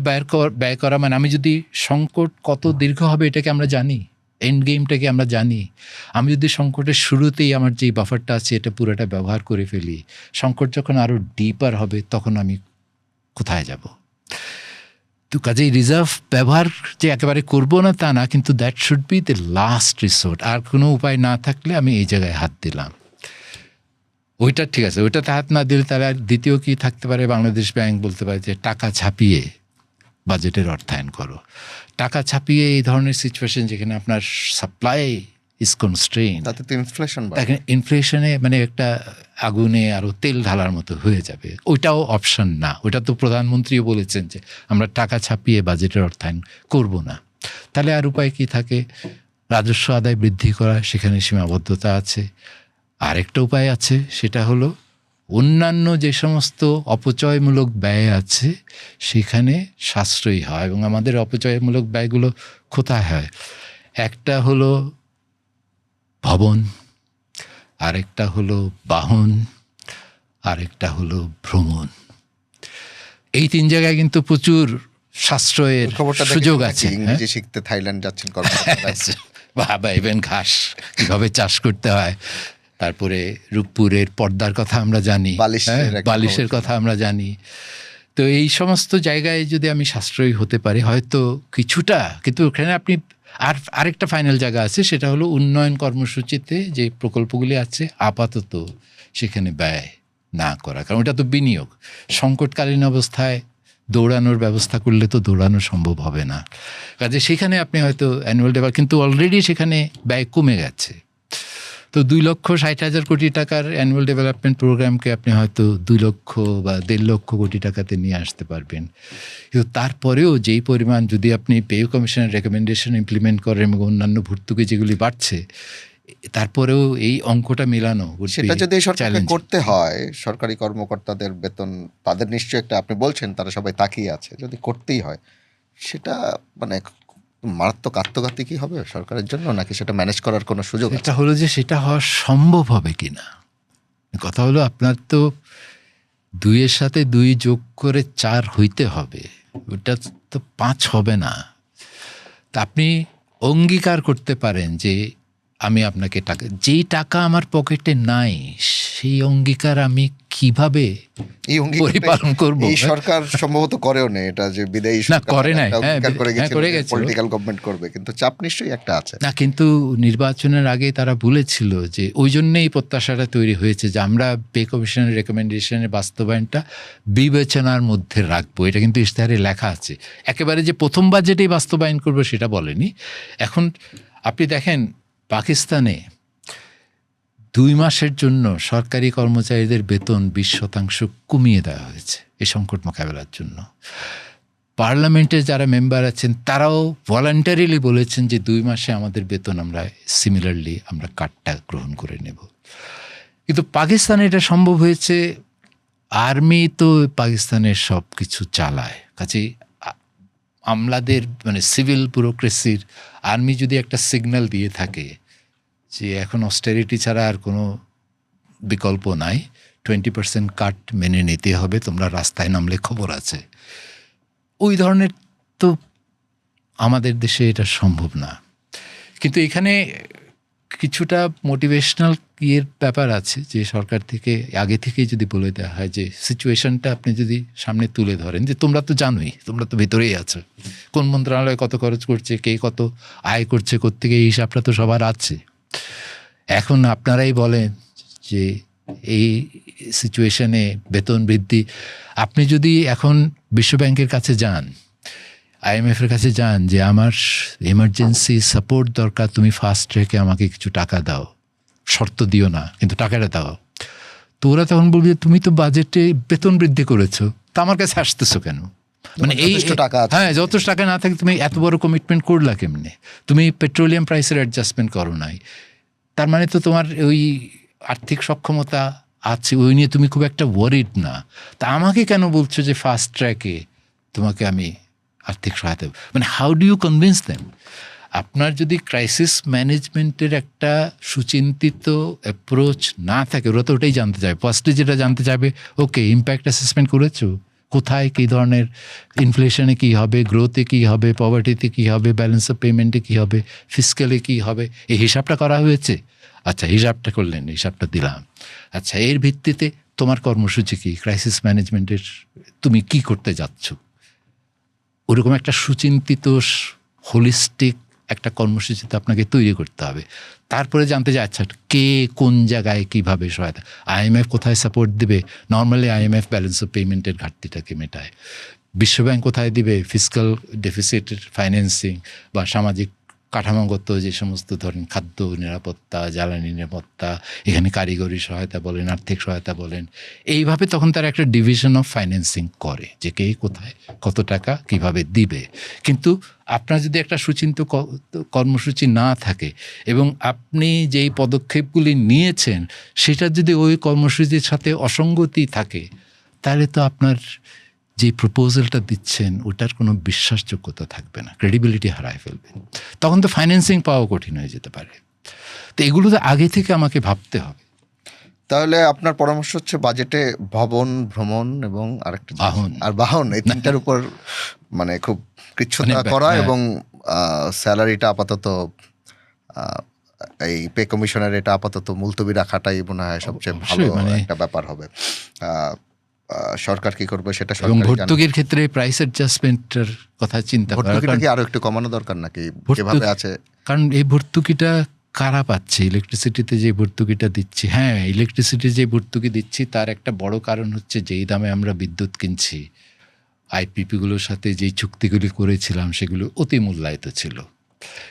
[SPEAKER 1] ব্যয় করা, মানে আমি যদি সংকট কত দীর্ঘ হবে এটাকে আমরা জানি, এন্ড গেমটাকে আমরা জানি। আমি যদি সংকটের শুরুতেই আমার যে বাফারটা আছে এটা পুরোটা ব্যবহার করে ফেলি, সংকট যখন আরও ডিপার হবে তখন আমি কোথায় যাব? তো কাজেই রিজার্ভ ব্যবহার যে একেবারে করবো না তা না, কিন্তু that should be the last resort. আর কোনো উপায় না থাকলে আমি এই জায়গায় হাত দিলাম, ওইটা ঠিক আছে। ওইটাতে হাত না দিলে তাহলে আর দ্বিতীয় কি থাকতে পারে? বাংলাদেশ ব্যাংক বলতে পারে যে টাকা ছাপিয়ে বাজেটের অর্থায়ন করো। টাকা ছাপিয়ে এই ধরনের সিচুয়েশন যেখানে আপনার সাপ্লাই ইজ কনস্ট্রেইন,
[SPEAKER 2] তাতে তো ইনফ্লেশন,
[SPEAKER 1] ইনফ্লেশনে মানে একটা আগুনে আরও তেল ঢালার মতো হয়ে যাবে। ওইটাও অপশন না। ওইটা তো প্রধানমন্ত্রীও বলেছেন যে আমরা টাকা ছাপিয়ে বাজেটের অর্থায়ন করব না। তাহলে আর উপায় কি থাকে? রাজস্ব আদায় বৃদ্ধি করা, সেখানে সীমাবদ্ধতা আছে। আরেকটা উপায় আছে, সেটা হলো অন্যান্য যে সমস্ত অপচয়মূলক ব্যয় আছে সেখানে সাশ্রয়ী হয়। এবং আমাদের অপচয়মূলক ব্যয়গুলো কোথায় হয়? একটা হলো ভবন, আরেকটা হলো বাহন, আরেকটা হলো ভ্রমণ। এই 3 জায়গায় কিন্তু প্রচুর সাশ্রয়ের সুযোগ আছে।
[SPEAKER 2] ইংরেজি শিখতে থাইল্যান্ড যাচ্ছেন
[SPEAKER 1] ভাবাইবেন ঘাস কিভাবে চাষ করতে হয়। তারপরে রূপপুরের পর্দার কথা আমরা জানি, বালিশের কথা আমরা জানি। তো এই সমস্ত জায়গায় যদি আমি সাশ্রয়ী হতে পারি হয়তো কিছুটা, কিন্তু ওখানে আপনি আরেকটা ফাইনাল জায়গা আছে, সেটা হলো উন্নয়ন কর্মসূচিতে যে প্রকল্পগুলি আছে আপাতত সেখানে ব্যয় না করা, কারণ ওটা তো বিনিয়োগ। সংকটকালীন অবস্থায় দৌড়ানোর ব্যবস্থা করলে তো দৌড়ানো সম্ভব হবে না। কাজে সেখানে আপনি হয়তো অ্যানুয়াল ডেভেলপ, কিন্তু অলরেডি সেখানে ব্যয় কমে গেছে। তো 2,60,000 কোটি টাকার অ্যানুয়াল ডেভেলপমেন্ট প্রোগ্রামকে আপনি হয়তো 2 লক্ষ বা 1.5 লক্ষ কোটি টাকাতে নিয়ে আসতে পারবেন। কিন্তু তারপরেও যেই পরিমাণ যদি আপনি পে কমিশনের রেকমেন্ডেশন ইমপ্লিমেন্ট করেন এবং অন্যান্য ভর্তুকি যেগুলি বাড়ছে, তারপরেও এই অঙ্কটা মেলানো,
[SPEAKER 2] সেটা যদি সরকারকে করতে হয়, সরকারি কর্মকর্তাদের বেতন তাদের নিশ্চয়ই একটা, আপনি বলছেন তারা সবাই তাকিয়ে আছে, যদি করতেই হয় সেটা মানে মারাত্মক আত্মঘাতী কি হবে সরকারের জন্য, নাকি সেটা ম্যানেজ করার কোনো সুযোগ আছে?
[SPEAKER 1] এটা হলো যে সেটা হওয়া সম্ভব হবে কিনা। কথা হলো আপনার তো 2-এর সাথে 2 যোগ করে 4 হইতে হবে, ওটা তো 5 হবে না। তা আপনি অঙ্গীকার করতে পারেন যে আমি আপনাকে টাকা, যেই টাকা আমার পকেটে নাই সেই অঙ্গীকার আমি কিভাবে
[SPEAKER 2] এই
[SPEAKER 1] পরিপালন করবো?
[SPEAKER 2] এই সরকার সম্ভবত করেও নেই এটা, যে বিদায়ী
[SPEAKER 1] না,
[SPEAKER 2] সরকার
[SPEAKER 1] করে নাই। হ্যাঁ,
[SPEAKER 2] করে গেছিল
[SPEAKER 1] করে গেছিল।
[SPEAKER 2] পলিটিক্যাল গভর্নমেন্ট করবে, কিন্তু চাপ নিশ্চয়ই একটা আছে।
[SPEAKER 1] না, কিন্তু নির্বাচনের আগে তারা বলেছিল যে ওই জন্যই প্রত্যাশাটা তৈরি হয়েছে যে আমরা পে কমিশনের রেকমেন্ডেশনের বাস্তবায়নটা বিবেচনার মধ্যে রাখবো। এটা কিন্তু ইশতেহারে লেখা আছে। একেবারে যে প্রথম বাজেটেই বাস্তবায়ন করবো সেটা বলেনি। এখন আপনি দেখেন পাকিস্তানে 2 মাসের জন্য সরকারি কর্মচারীদের বেতন 20% কমিয়ে দেওয়া হয়েছে এই সংকট মোকাবেলার জন্য। পার্লামেন্টের যারা মেম্বার আছেন তারাও ভলান্টারিলি বলেছেন যে 2 মাসে আমাদের বেতন আমরা সিমিলারলি আমরা কাটটা গ্রহণ করে নেব। কিন্তু পাকিস্তানে এটা সম্ভব হয়েছে, আর্মি তো পাকিস্তানের সব কিছু চালায়, কাজেই আমলাদের মানে সিভিল ব্যুরোক্রেসির আর্মি যদি একটা সিগন্যাল দিয়ে থাকে যে এখন অস্টেরিটি ছাড়া আর কোনো বিকল্প নাই, 20% কাট মেনে নিতে হবে, তোমরা রাস্তায় নামলে খবর আছে, ওই ধরনের তো আমাদের দেশে এটা সম্ভব না। কিন্তু এখানে কিছুটা মোটিভেশনাল ইয়ের ব্যাপার আছে যে সরকার থেকে আগে থেকেই যদি বলে দেওয়া হয় যে সিচুয়েশনটা আপনি যদি সামনে তুলে ধরেন যে তোমরা তো জানোই, তোমরা তো ভেতরেই আছো, কোন মন্ত্রণালয় কত খরচ করছে, কে কত আয় করছে, কোত্থেকে, এই হিসাবটা তো সবার আছে। এখন আপনারাই বলেন যে এই সিচুয়েশনে বেতন বৃদ্ধি, আপনি যদি এখন বিশ্বব্যাংকের কাছে যান, IMF-এর কাছে যান যে আমার এমার্জেন্সি সাপোর্ট দরকার, তুমি ফাস্ট ট্র্যাকে আমাকে কিছু টাকা দাও, শর্ত দিও না কিন্তু টাকাটা দাও, তো ওরা তখন বলবে তুমি তো বাজেটে বেতন বৃদ্ধি করেছো, তা আমার কাছে আসতেছো কেন? মানে এই
[SPEAKER 2] টাকা আছে।
[SPEAKER 1] হ্যাঁ, যত টাকা না থাকে তুমি এত বড় কমিটমেন্ট করলা কেমনে? তুমি পেট্রোলিয়াম প্রাইসের অ্যাডজাস্টমেন্ট করো নাই, তার মানে তো তোমার ওই আর্থিক সক্ষমতা আছে, ওই নিয়ে তুমি খুব একটা ওয়ারিড না, তা আমাকে কেন বলছো যে ফাস্ট ট্র্যাকে তোমাকে আমি আর্থিক সহায়তা, মানে how do you convince them? আপনার যদি ক্রাইসিস ম্যানেজমেন্টের একটা সুচিন্তিত অ্যাপ্রোচ না থাকে, ওরা তো ওটাই জানতে চায়। ফার্স্টে যেটা জানতে চাইবে, ওকে ইম্প্যাক্ট অ্যাসেসমেন্ট করেছো, কোথায় কী ধরনের ইনফ্লেশনে কী হবে, গ্রোথে কী হবে, পভার্টিতে কী হবে, ব্যালেন্স অফ পেমেন্টে কী হবে, ফিসক্যালে কী হবে, এই হিসাবটা করা হয়েছে? আচ্ছা, হিসাবটা করলেন, হিসাবটা দিলাম, আচ্ছা এর ভিত্তিতে তোমার কর্মসূচি কী, ক্রাইসিস ম্যানেজমেন্টের তুমি কী করতে যাচ্ছ? ওরকম একটা সুচিন্তিত হোলিস্টিক একটা কর্মসূচি তো আপনাকে তৈরি করতে হবে। তারপরে জানতে চাই আচ্ছা কে কোন জায়গায় কীভাবে সহায়তা, IMF কোথায় সাপোর্ট দেবে? নর্মালি IMF ব্যালেন্স অফ পেমেন্টের ঘাটতিটাকে মেটায়। বিশ্বব্যাংক কোথায় দিবে? ফিসক্যাল ডেফিসিটের ফাইন্যান্সিং বা সামাজিক কাঠামোগত যে সমস্ত ধরেন খাদ্য নিরাপত্তা, জ্বালানি নিরাপত্তা, এখানে কারিগরি সহায়তা বলেন, আর্থিক সহায়তা বলেন, এইভাবে তখন তারা একটা ডিভিশন অফ ফাইন্যান্সিং করে যে কে কোথায় কত টাকা কিভাবে দিবে। কিন্তু আপনার যদি একটা সুচিন্তিত কর্মসূচি না থাকে এবং আপনি যেই পদক্ষেপগুলি নিয়েছেন সেটা যদি ওই কর্মসূচির সাথে অসঙ্গতি থাকে, তাহলে তো আপনার যে প্রপোজালটা দিচ্ছেন ওটার কোনো বিশ্বাসযোগ্যতা থাকবে না, ক্রেডিবিলিটি হারায় ফেলবেন, তখন তো ফাইন্যান্সিং পাওয়া কঠিন হয়ে যেতে পারে। তো এগুলো তো আগে থেকে আমাকে ভাবতে হবে।
[SPEAKER 2] তাহলে আপনার পরামর্শ হচ্ছে বাজেটে ভবন, ভ্রমণ এবং আরেকটা বাহন, এই তিনটার উপর মানে খুব কৃচ্ছতা করা এবং স্যালারিটা আপাতত এই পে কমিশনের এটা আপাতত মুলতবি রাখাটাই মনে হয় সবচেয়ে ভালো একটা ব্যাপার হবে। সরকার কি করবে সেটা
[SPEAKER 1] এবং ভর্তুকির ক্ষেত্রে প্রাইস অ্যাডজাস্টমেন্টের কথা চিন্তা করা,
[SPEAKER 2] ভর্তুকিটা কি আরো একটু কমানো দরকার নাকি যেভাবে আছে?
[SPEAKER 1] কারণ এই ভর্তুকিটা কারা পাচ্ছে? ইলেকট্রিসিটিতে যে ভর্তুকিটা দিচ্ছি, হ্যাঁ ইলেকট্রিসিটি যে ভর্তুকি দিচ্ছি তার একটা বড় কারণ হচ্ছে যেই দামে আমরা বিদ্যুৎ কিনছি, আইপিপিগুলোর সাথে যেই চুক্তিগুলি করেছিলাম সেগুলো অতি মূল্যায়িত ছিল,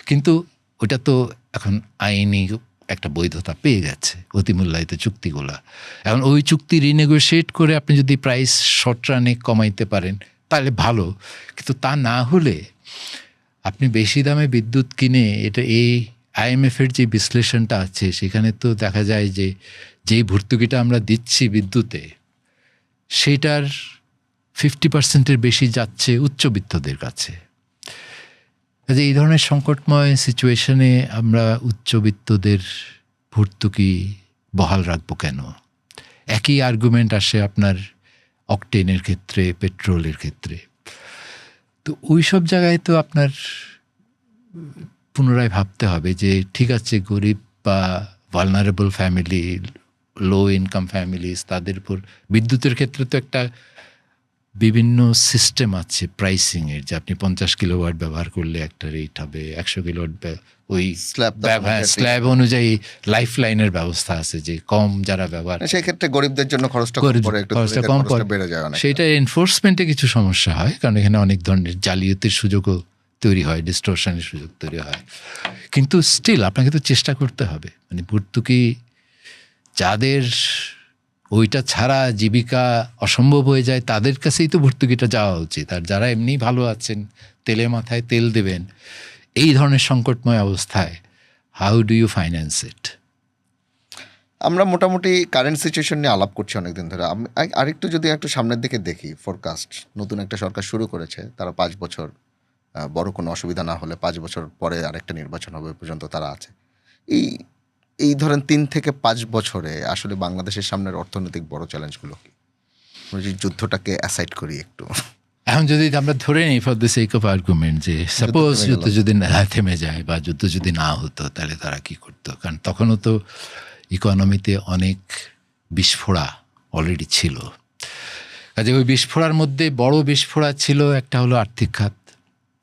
[SPEAKER 1] কিন্তু ওটা তো এখন আইনি একটা বৈধতা পেয়ে গেছে অতিমূল্যায়িত চুক্তিগুলো। এখন ওই চুক্তি রিনেগোশিয়েট করে আপনি যদি প্রাইস শর্ট রানে কমাইতে পারেন তাহলে ভালো, কিন্তু তা না হলে আপনি বেশি দামে বিদ্যুৎ কিনে এটা এই IMF-এর যে বিশ্লেষণটা আছে সেখানে তো দেখা যায় যে যেই ভর্তুকিটা আমরা দিচ্ছি বিদ্যুতে সেটার 50%-এর বেশি যাচ্ছে উচ্চবিত্তদের কাছে। কাজে এই ধরনের সংকটময় সিচুয়েশনে আমরা উচ্চবিত্তদের ভর্তুকি বহাল রাখবো কেন? একই আর্গুমেন্ট আসে আপনার অকটেনের ক্ষেত্রে, পেট্রোলের ক্ষেত্রে। তো ওই সব জায়গায় তো আপনার পুনরায় ভাবতে হবে যে ঠিক আছে, গরিব বা vulnerable family, low income families, তাদের উপর বিদ্যুতের ক্ষেত্রে তো একটা বিভিন্ন সিস্টেম আছে প্রাইসিংয়ের, যে আপনি 50 কিলোওয়াট ব্যবহার করলে একটা রেট হবে, 100 কিলোওয়াট ওই স্ল্যাব অনুযায়ী লাইফ লাইনের ব্যবস্থা আছে, যে কম যারা ব্যবহার,
[SPEAKER 2] সেই ক্ষেত্রে গরিবদের জন্য খরচটা কম পড়ে, বেড়ে যায় অনেক।
[SPEAKER 1] সেটা এনফোর্সমেন্টে কিছু সমস্যা হয়, কারণ এখানে অনেক ধরনের জালিয়াতির সুযোগও তৈরি হয়, ডিস্টরশনের সুযোগ তৈরি হয়। কিন্তু স্টিল আপনাকে তো চেষ্টা করতে হবে, মানে ভর্তুকি যাদের ওইটা ছাড়া জীবিকা অসম্ভব হয়ে যায় তাদের কাছেই তো ভর্তুকিটা যাওয়া উচিত। আর যারা এমনি ভালো আছেন, তেলে মাথায় তেল দেবেন, এই ধরনের সংকটময় অবস্থায় হাউ ডু ইউ ফাইন্যান্স ইট?
[SPEAKER 2] আমরা মোটামুটি কারেন্ট সিচুয়েশন নিয়ে আলাপ করছি অনেকদিন ধরে। আরেকটু যদি একটু সামনের দিকে দেখি, ফোরকাস্ট, নতুন একটা সরকার শুরু করেছে, তারা 5 বছর, বড় কোনো অসুবিধা না হলে 5 বছর পরে আরেকটা নির্বাচন হবে পর্যন্ত তারা আছে। এই ধরেন 3 থেকে 5 বছরে আসলে বাংলাদেশের সামনের অর্থনৈতিক বড় চ্যালেঞ্জগুলো কি? আমরা যদি যুদ্ধটাকে অ্যাসাইড করি একটু,
[SPEAKER 1] এখন যদি আমরা ধরে নিই for the sake of argument যে সাপোজ যুদ্ধ যদি না থেমে যায় বা যুদ্ধ যদি না হতো, তাহলে তারা কি করতো? কারণ তখনও তো ইকোনমিতে অনেক বিস্ফোরা অলরেডি ছিল। কাজে ওই বিস্ফোরার মধ্যে বড় বিস্ফোরা ছিল একটা হলো আর্থিক খাত,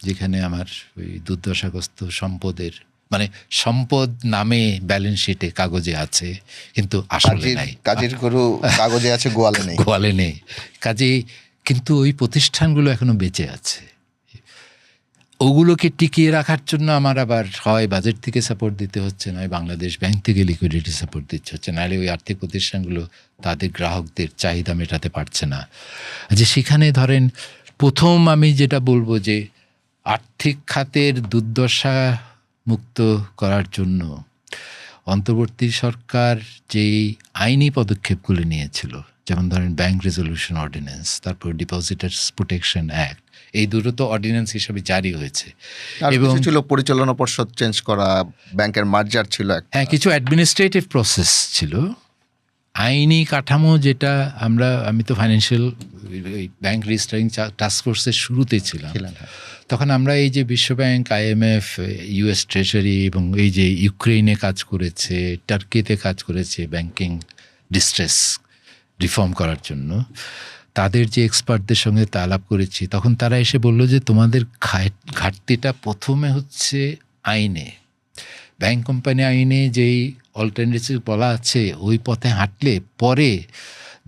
[SPEAKER 1] যেখানে আমার ওই দুর্দশাগ্রস্ত সম্পদের, মানে সম্পদ নামে ব্যালেন্স শিটে কাগজে আছে কিন্তু আসলে নাই,
[SPEAKER 2] কাজের গরু কাগজে আছে, গোয়ালে নেই,
[SPEAKER 1] গোয়ালে নেই। কাজে কিন্তু ওই প্রতিষ্ঠানগুলো এখনো বেঁচে আছে। ওগুলোকে টিকিয়ে রাখার জন্য আমার আবার হয় বাজেট থেকে সাপোর্ট দিতে হচ্ছে, নয় বাংলাদেশ ব্যাংক থেকে লিকুইডিটি সাপোর্ট দিতে হচ্ছে, নাহলে ওই আর্থিক প্রতিষ্ঠানগুলো তাদের গ্রাহকদের চাহিদা মেটাতে পারছে না। যে সেখানে ধরেন প্রথম আমি যেটা বলবো যে আর্থিক খাতের দুর্দশা মুক্ত করার জন্য অন্তর্বর্তী সরকার যেই আইনি পদক্ষেপগুলো নিয়েছিল, যেমন ধরেন ব্যাংক রেজলিউশন অর্ডিন্যান্স, তারপর ডিপোজিটার্স প্রোটেকশন অ্যাক্ট, এই দুটো তো অর্ডিন্যান্স হিসেবে জারি হয়েছে।
[SPEAKER 2] এবং ছিল পরিচালনা পর্ষদ চেঞ্জ করা, ব্যাংকের মার্জার ছিল,
[SPEAKER 1] হ্যাঁ কিছু অ্যাডমিনিস্ট্রেটিভ প্রসেস ছিল। আইনি কাঠামো যেটা আমি তো ফাইন্যান্সিয়াল ব্যাংক রেজিস্টারিং টাস্ক ফোর্সের শুরুতে ছিলাম, তখন আমরা এই যে বিশ্বব্যাংক, IMF, US ট্রেজারি এবং এই যে ইউক্রেনে কাজ করেছে, টার্কিতে কাজ করেছে ব্যাংকিং ডিস্ট্রেস রিফর্ম করার জন্য, তাদের যে এক্সপার্টদের সঙ্গে আলাপ করেছি, তখন তারা এসে বলল যে তোমাদের ঘাটতিটা প্রথমে হচ্ছে আইনে, ব্যাংক কোম্পানি আইনে যেই অল্টারনেটিভ বলা আছে ওই পথে হাঁটলে পরে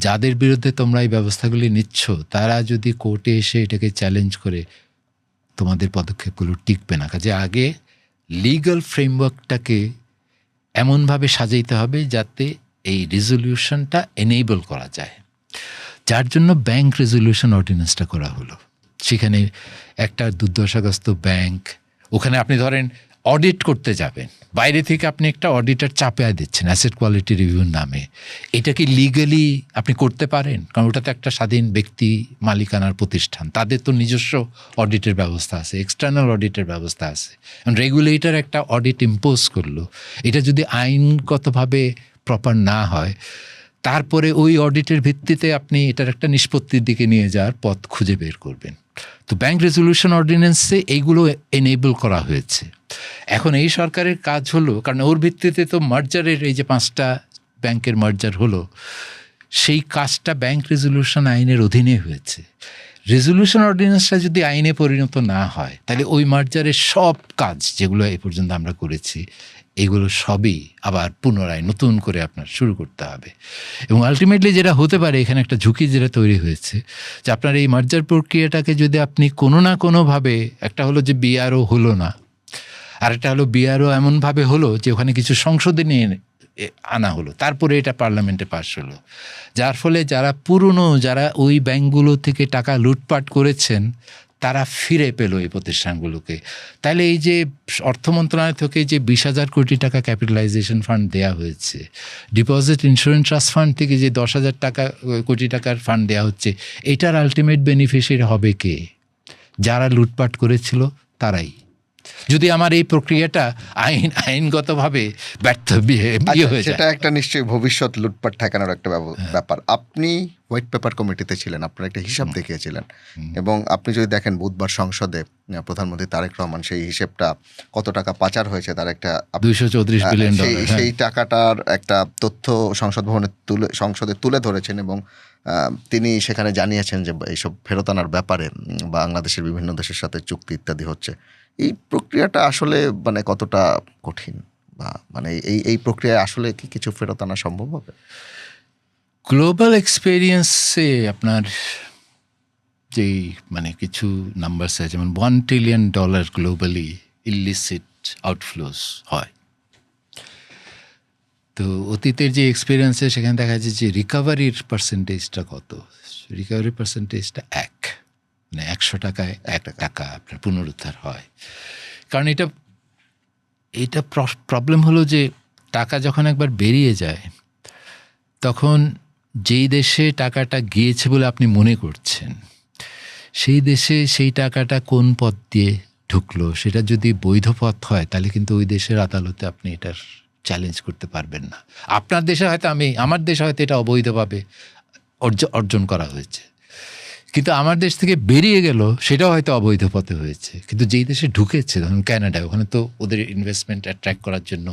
[SPEAKER 1] যাদের বিরুদ্ধে তোমরা এই ব্যবস্থাগুলি নিচ্ছ তারা যদি কোর্টে এসে এটাকে চ্যালেঞ্জ করে, তোমাদের পদক্ষেপগুলো টিকবে না। কাজে আগে লিগ্যাল ফ্রেমওয়ার্কটাকে এমনভাবে সাজাইতে হবে যাতে এই রেজলিউশনটা এনেবল করা যায়, যার জন্য ব্যাংক রেজলিউশন অর্ডিন্যান্সটা করা হলো। সেখানে একটা দুর্দশাগ্রস্ত ব্যাংক, ওখানে আপনি ধরেন অডিট করতে যাবেন, বাইরে থেকে আপনি একটা অডিটার চাপিয়ে দিচ্ছেন অ্যাসেট কোয়ালিটি রিভিউর নামে, এটা কি লিগালি আপনি করতে পারেন? কারণ ওটা তো একটা স্বাধীন ব্যক্তি মালিকানার প্রতিষ্ঠান, তাদের তো নিজস্ব অডিটের ব্যবস্থা আছে, এক্সটার্নাল অডিটের ব্যবস্থা আছে। রেগুলেটর একটা অডিট ইম্পোজ করলো, এটা যদি আইনগতভাবে প্রপার না হয়, তারপরে ওই অডিটের ভিত্তিতে আপনি এটার একটা নিষ্পত্তির দিকে নিয়ে যাওয়ার পথ খুঁজে বের করবেন। তো ব্যাংক রেজলিউশন অর্ডিন্যান্সে এইগুলো এনেবল করা হয়েছে। এখন এই সরকারের কাজ হলো, কারণ ওর ভিত্তিতে তো মার্জারের এই যে 5টা ব্যাংকের মার্জার হলো, সেই কাজটা ব্যাংক রেজলিউশন আইনের অধীনে হয়েছে। রেজলিউশন অর্ডিন্যান্সটা যদি আইনে পরিণত না হয়, তাহলে ওই মার্জারের সব কাজ যেগুলো এ পর্যন্ত আমরা করেছি এগুলো সবই আবার পুনরায় নতুন করে আপনার শুরু করতে হবে। এবং আলটিমেটলি যেটা হতে পারে, এখানে একটা ঝুঁকি যেটা তৈরি হয়েছে, যে আপনার এই মার্জার প্রক্রিয়াটাকে যদি আপনি কোনো না কোনোভাবে, একটা হলো যে বিআরও হলো না, আর একটা হলো বিআরও এমনভাবে হলো যে ওখানে কিছু সংশোধনী আনা হলো, তারপরে এটা পার্লামেন্টে পাস হলো, যার ফলে যারা ওই ব্যাংকগুলো থেকে টাকা লুটপাট করেছেন তারা ফিরে পেল এই প্রতিষ্ঠানগুলোকে। তাহলে এই যে অর্থ মন্ত্রণালয় থেকে যে 20,000 কোটি টাকা ক্যাপিটালাইজেশন ফান্ড দেওয়া হয়েছে, ডিপোজিট ইন্স্যুরেন্স ট্রাস্ট ফান্ড থেকে যে 10,000 কোটি টাকার ফান্ড দেওয়া হচ্ছে, এটার আলটিমেট বেনিফিশিয়ারি হবে কে? যারা লুটপাট করেছিল তারাই। যদি আমার এই প্রক্রিয়াটা আইনগতভাবে ব্যর্থ হয়ে যায়।
[SPEAKER 2] সেটা একটা নিশ্চয়ই ভবিষ্যৎ লুটপাট ঠেকানোর একটা ব্যাপার। আপনি হোয়াইট পেপার কমিটিতে ছিলেন, আপনার একটা হিসাব দেখিয়েছিলেন, এবং আপনি যদি দেখেন বুধবার সংসদে প্রধানমন্ত্রী তারেক রহমান সেই হিসেবটা কত টাকা পাচার হয়েছে তার একটা
[SPEAKER 1] $234 বিলিয়ন,
[SPEAKER 2] সেই টাকাটার একটা তথ্য সংসদে তুলে ধরেছেন, এবং তিনি সেখানে জানিয়েছেন যে এইসব ফেরত আনার ব্যাপারে বাংলাদেশের বিভিন্ন দেশের সাথে চুক্তি ইত্যাদি হচ্ছে। এই প্রক্রিয়াটা আসলে মানে কতটা কঠিন, বা মানে এই প্রক্রিয়ায় আসলে কি কিছু ফেরত আনা সম্ভব হবে?
[SPEAKER 1] গ্লোবাল এক্সপেরিয়েন্সে আপনার যেই মানে কিছু নাম্বারস আছে, যেমন $1 ট্রিলিয়ন গ্লোবালি ইলিসিট আউটফ্লোস হয়। তো অতীতের যে এক্সপিরিয়েন্সে সেখানে দেখা যাচ্ছে যে রিকভারির পার্সেন্টেজটা কত, রিকভারির পার্সেন্টেজটা মানে 100 টাকায় 1 টাকা আপনার পুনরুদ্ধার হয়। কারণ এটা প্রবলেম হলো যে টাকা যখন একবার বেরিয়ে যায়, তখন যেই দেশে টাকাটা গিয়েছে বলে আপনি মনে করছেন, সেই দেশে সেই টাকাটা কোন পথ দিয়ে ঢুকলো, সেটা যদি বৈধ পথ হয় তাহলে কিন্তু ওই দেশের আদালতে আপনি এটার চ্যালেঞ্জ করতে পারবেন না। আপনার দেশে হয়তো আমার দেশে হয়তো এটা অবৈধভাবে অর্জন করা হয়েছে, কিন্তু আমার দেশ থেকে বেরিয়ে গেল সেটাও হয়তো অবৈধ পথে হয়েছে। কিন্তু যেই দেশে ঢুকেছে, ধরুন ক্যানাডা, ওখানে তো ওদের ইনভেস্টমেন্ট অ্যাট্রাক্ট করার জন্য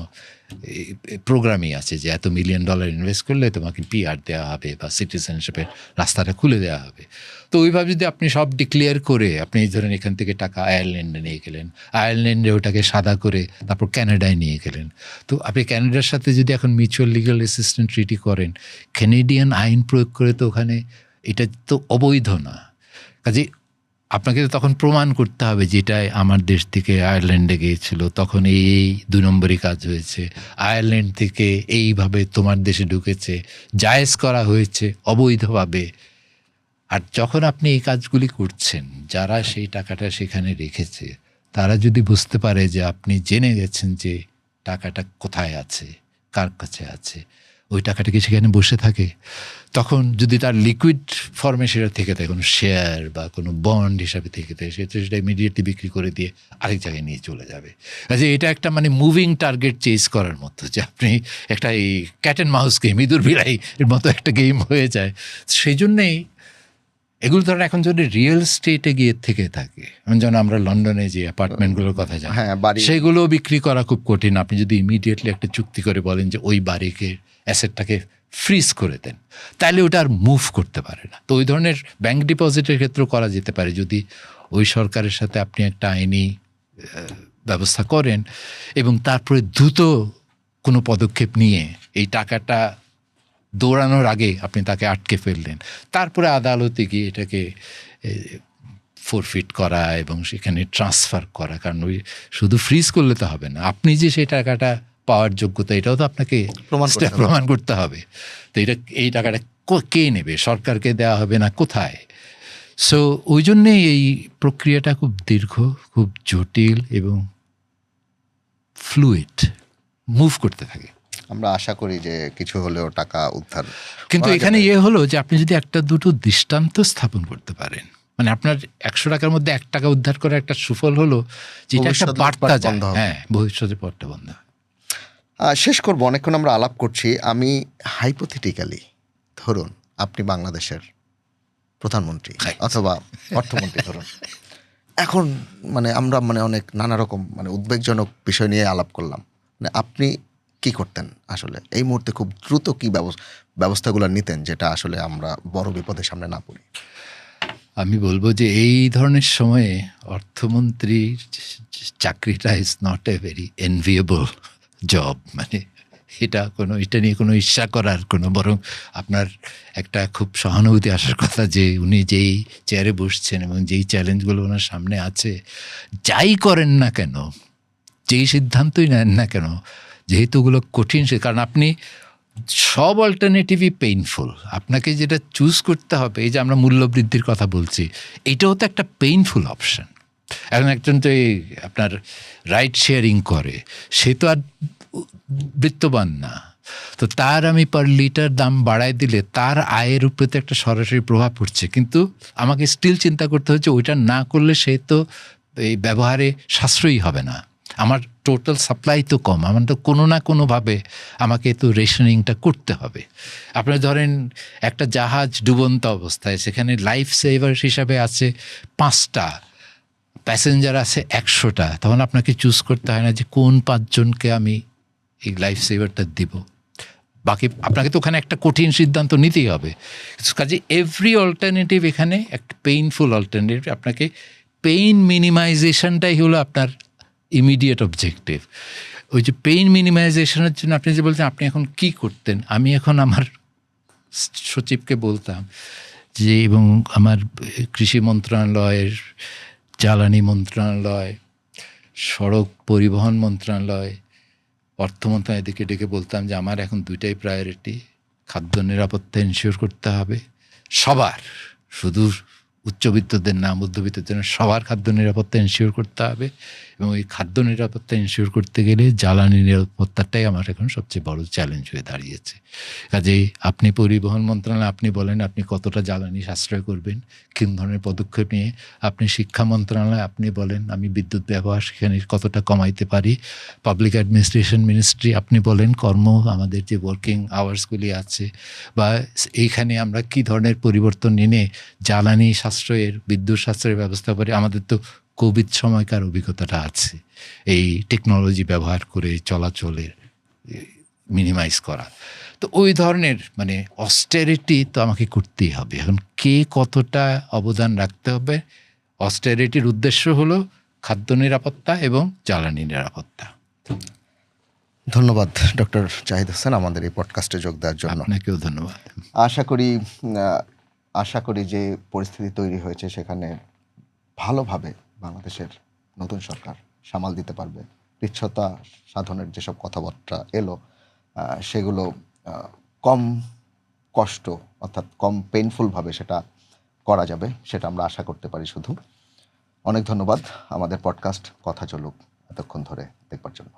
[SPEAKER 1] প্রোগ্রামই আছে যে $1 মিলিয়ন ইনভেস্ট করলে তোমাকে PR দেওয়া হবে বা সিটিজেনশিপের রাস্তাটা খুলে দেওয়া হবে। তো ওইভাবে যদি আপনি সব ডিক্লেয়ার করে আপনি ধরেন এখান থেকে টাকা আয়ারল্যান্ডে নিয়ে গেলেন, আয়ারল্যান্ডে ওটাকে সাদা করে তারপর কানাডায় নিয়ে গেলেন, তো আপনি কানাডার সাথে যদি এখন মিউচুয়াল লিগাল অ্যাসিস্ট্যান্ট ট্রিটি করেন, কানাডিয়ান আইন প্রয়োগ করে তো ওখানে এটা তো অবৈধ না। কাজে আপনাকে তো তখন প্রমাণ করতে হবে যেটাই আমার দেশ থেকে আয়ারল্যান্ডে গিয়েছিল, তখন এই 2 নম্বরই কাজ হয়েছে, আয়ারল্যান্ড থেকে এইভাবে তোমার দেশে ঢুকেছে, জায়েজ করা হয়েছে অবৈধভাবে। আর যখন আপনি এই কাজগুলি করছেন, যারা সেই টাকাটা সেখানে রেখেছে তারা যদি বুঝতে পারে যে আপনি জেনে গেছেন যে টাকাটা কোথায় আছে, কার কাছে আছে, ওই টাকাটা কি সেখানে বসে থাকে, তখন যদি তার লিকুইড ফর্মে সেটা থেকে থাকে, কোনো শেয়ার বা কোনো বন্ড হিসাবে থেকে থাকে, সেটা ইমিডিয়েটলি বিক্রি করে দিয়ে আরেক জায়গায় নিয়ে চলে যাবে। কাজে এটা একটা মানে মুভিং টার্গেট চেজ করার মতো, যে আপনি একটা এই ক্যাট অ্যান্ড মাউস গেম, ইঁদুর বিড়াই এর মতো একটা গেম হয়ে যায়। সেই জন্যেই এগুলো ধরেন এখন যদি রিয়েল স্টেটে গিয়ে থেকে থাকে, যেমন আমরা লন্ডনে যে অ্যাপার্টমেন্টগুলোর কথা জানি, সেগুলো বিক্রি করা খুব কঠিন। আপনি যদি ইমিডিয়েটলি একটা চুক্তি করে বলেন যে ওই বাড়িকে অ্যাসেটটাকে ফ্রিজ করে দেন, তাহলে ওটা আর মুভ করতে পারে না। তো ওই ধরনের ব্যাংক ডিপোজিটের ক্ষেত্রেও করা যেতে পারে, যদি ওই সরকারের সাথে আপনি একটা আইনি ব্যবস্থা করেন এবং তারপরে দ্রুত কোনো পদক্ষেপ নিয়ে এই টাকাটা দৌড়ানোর আগে আপনি তাকে আটকে ফেললেন, তারপরে আদালতে গিয়ে এটাকে ফোরফিট করা এবং সেখানে ট্রান্সফার করা। কারণ ওই শুধু ফ্রিজ করলে তো হবে না, আপনি যে সেই টাকাটা পাওয়ার যোগ্যতা এটাও তো আপনাকে প্রমাণ করতে হবে। তো এই টাকাটা কে নেবে, সরকারকে দেওয়া হবে না কোথায়? সো ওই জন্যেই এই প্রক্রিয়াটা খুব দীর্ঘ, খুব জটিল এবং ফ্লুইড, মুভ করতে থাকে।
[SPEAKER 2] আমরা আশা করি যে কিছু হলেও টাকা উদ্ধার।
[SPEAKER 1] কিন্তু এখানে হলো যে আপনি যদি একটা দুটো দৃষ্টান্ত স্থাপন করতে পারেন, মানে আপনার 100 টাকার মধ্যে 1 টাকা উদ্ধার করার একটা সুফল হলো যেটা একটা বার্তা যায়, হ্যাঁ, ভবিষ্যতের পথটা বন্ধ হয়।
[SPEAKER 2] শেষ করবো, অনেকক্ষণ আমরা আলাপ করছি। আমি হাইপোথেটিক্যালি, ধরুন আপনি বাংলাদেশের প্রধানমন্ত্রী অথবা অর্থমন্ত্রী, ধরুন এখন মানে আমরা মানে অনেক নানা রকম মানে উদ্বেগজনক বিষয় নিয়ে আলাপ করলাম, মানে আপনি কি করতেন আসলে এই মুহূর্তে? খুব দ্রুত কি ব্যবস্থাগুলো নিতেন যেটা আসলে আমরা বড় বিপদের সামনে না পড়ি?
[SPEAKER 1] আমি বলবো যে এই ধরনের সময়ে অর্থমন্ত্রীর চাকরিটা is not a very enviable job. মানে এটা নিয়ে কোনো ঈর্ষা করার বরং আপনার একটা খুব সহানুভূতি আসার কথা যে উনি যেই চেয়ারে বসছেন এবং যেই চ্যালেঞ্জগুলো ওনার সামনে আছে, যাই করেন না কেন, যেই সিদ্ধান্তই নেন না কেন, যেহেতু ওগুলো কঠিন, কারণ আপনি সব অল্টারনেটিভই পেইনফুল, আপনাকে যেটা চুজ করতে হবে, এই যে আমরা মূল্যবৃদ্ধির কথা বলছি, এইটাও তো একটা পেইনফুল অপশন। এখন একজন তো এই আপনার রাইড শেয়ারিং করে, সে তো আর বৃত্তবান না, তো তার আমি পার লিটার দাম বাড়াই দিলে তার আয়ের উপরে তো একটা সরাসরি প্রভাব পড়ছে, কিন্তু আমাকে স্টিল চিন্তা করতে হচ্ছে ওইটা না করলে সে তো এই ব্যবহারে সাশ্রয়ী হবে না। আমার টোটাল সাপ্লাই তো কম, আমার তো কোনো না কোনোভাবে আমাকে তো রেশনিংটা করতে হবে। আপনার ধরেন একটা জাহাজ ডুবন্ত অবস্থায়, সেখানে লাইফ সেভার হিসাবে আছে 5টা, প্যাসেঞ্জার আছে 100টা, তখন আপনাকে চুজ করতে হয় না যে কোন 5জনকে আমি এই লাইফ সেভারটা দিব। বাকি আপনাকে তো ওখানে একটা কঠিন সিদ্ধান্ত নিতেই হবে। কাজে এভরি অল্টারনেটিভ এখানে একটা পেইনফুল অল্টারনেটিভ। আপনাকে পেইন মিনিমাইজেশনটাই হলো আপনার ইমিডিয়েট অবজেক্টিভ। ওই যে পেইন মিনিমাইজেশনের জন্য আপনি যে বলছেন আপনি এখন কি করতেন, আমি এখন আমার সচিবকে বলতাম যে, এবং আমার কৃষি মন্ত্রণালয়ের, জ্বালানি মন্ত্রণালয়, সড়ক পরিবহন মন্ত্রণালয়, অর্থ মন্ত্রণালয় দিকে ডেকে বলতাম যে আমার এখন 2টাই প্রায়োরিটি। খাদ্য নিরাপত্তা এনশিওর করতে হবে সবার, শুধু উচ্চবিত্তদের না, মধ্যবিত্তদের না, সবার খাদ্য নিরাপত্তা এনশিওর করতে হবে। এবং ওই খাদ্য নিরাপত্তা এনশিওর করতে গেলে জ্বালানি নিরাপত্তাটাই আমার এখন সবচেয়ে বড় চ্যালেঞ্জ হয়ে দাঁড়িয়েছে। কাজেই আপনি পরিবহন মন্ত্রণালয়, আপনি বলেন আপনি কতটা জ্বালানি সাশ্রয় করবেন, কোন ধরনের পদক্ষেপ নিয়ে। আপনি শিক্ষা মন্ত্রণালয়, আপনি বলেন আমি বিদ্যুৎ ব্যবহার সেখানে কতটা কমাইতে পারি। পাবলিক অ্যাডমিনিস্ট্রেশন মিনিস্ট্রি, আপনি বলেন আমাদের যে ওয়ার্কিং আওয়ার্সগুলি আছে, বা এইখানে আমরা কি ধরনের পরিবর্তন এনে জ্বালানি সাশ্রয়ের, বিদ্যুৎ সাশ্রয়ের ব্যবস্থা করি। আমাদের তো কোভিড সময়কার অভিজ্ঞতাটা আছে, এই টেকনোলজি ব্যবহার করে চলাচলের মিনিমাইজ করা। তো ওই ধরনের মানে অস্টেরিটি তো আমাকে করতেই হবে। এখন কে কতটা অবদান রাখতে হবে, অস্টেরিটির উদ্দেশ্য হলো খাদ্য নিরাপত্তা এবং জ্বালানি নিরাপত্তা।
[SPEAKER 2] ধন্যবাদ ডক্টর জাহিদ হোসেন আমাদের এই পডকাস্টে যোগ দেওয়ার জন্য।
[SPEAKER 1] আপনাকেও ধন্যবাদ।
[SPEAKER 2] আশা করি যে পরিস্থিতি তৈরি হয়েছে সেখানে ভালোভাবে বাংলাদেশের নতুন সরকার সামাল দিতে পারবে। পিচ্ছতা সাধনের যেসব কথাবার্তা এলো সেগুলো কম কষ্ট, অর্থাৎ কম পেইনফুলভাবে সেটা করা যাবে, সেটা আমরা আশা করতে পারি। শুধু অনেক ধন্যবাদ আমাদের পডকাস্ট কথা চলুক এতক্ষণ ধরে দেখবার জন্য।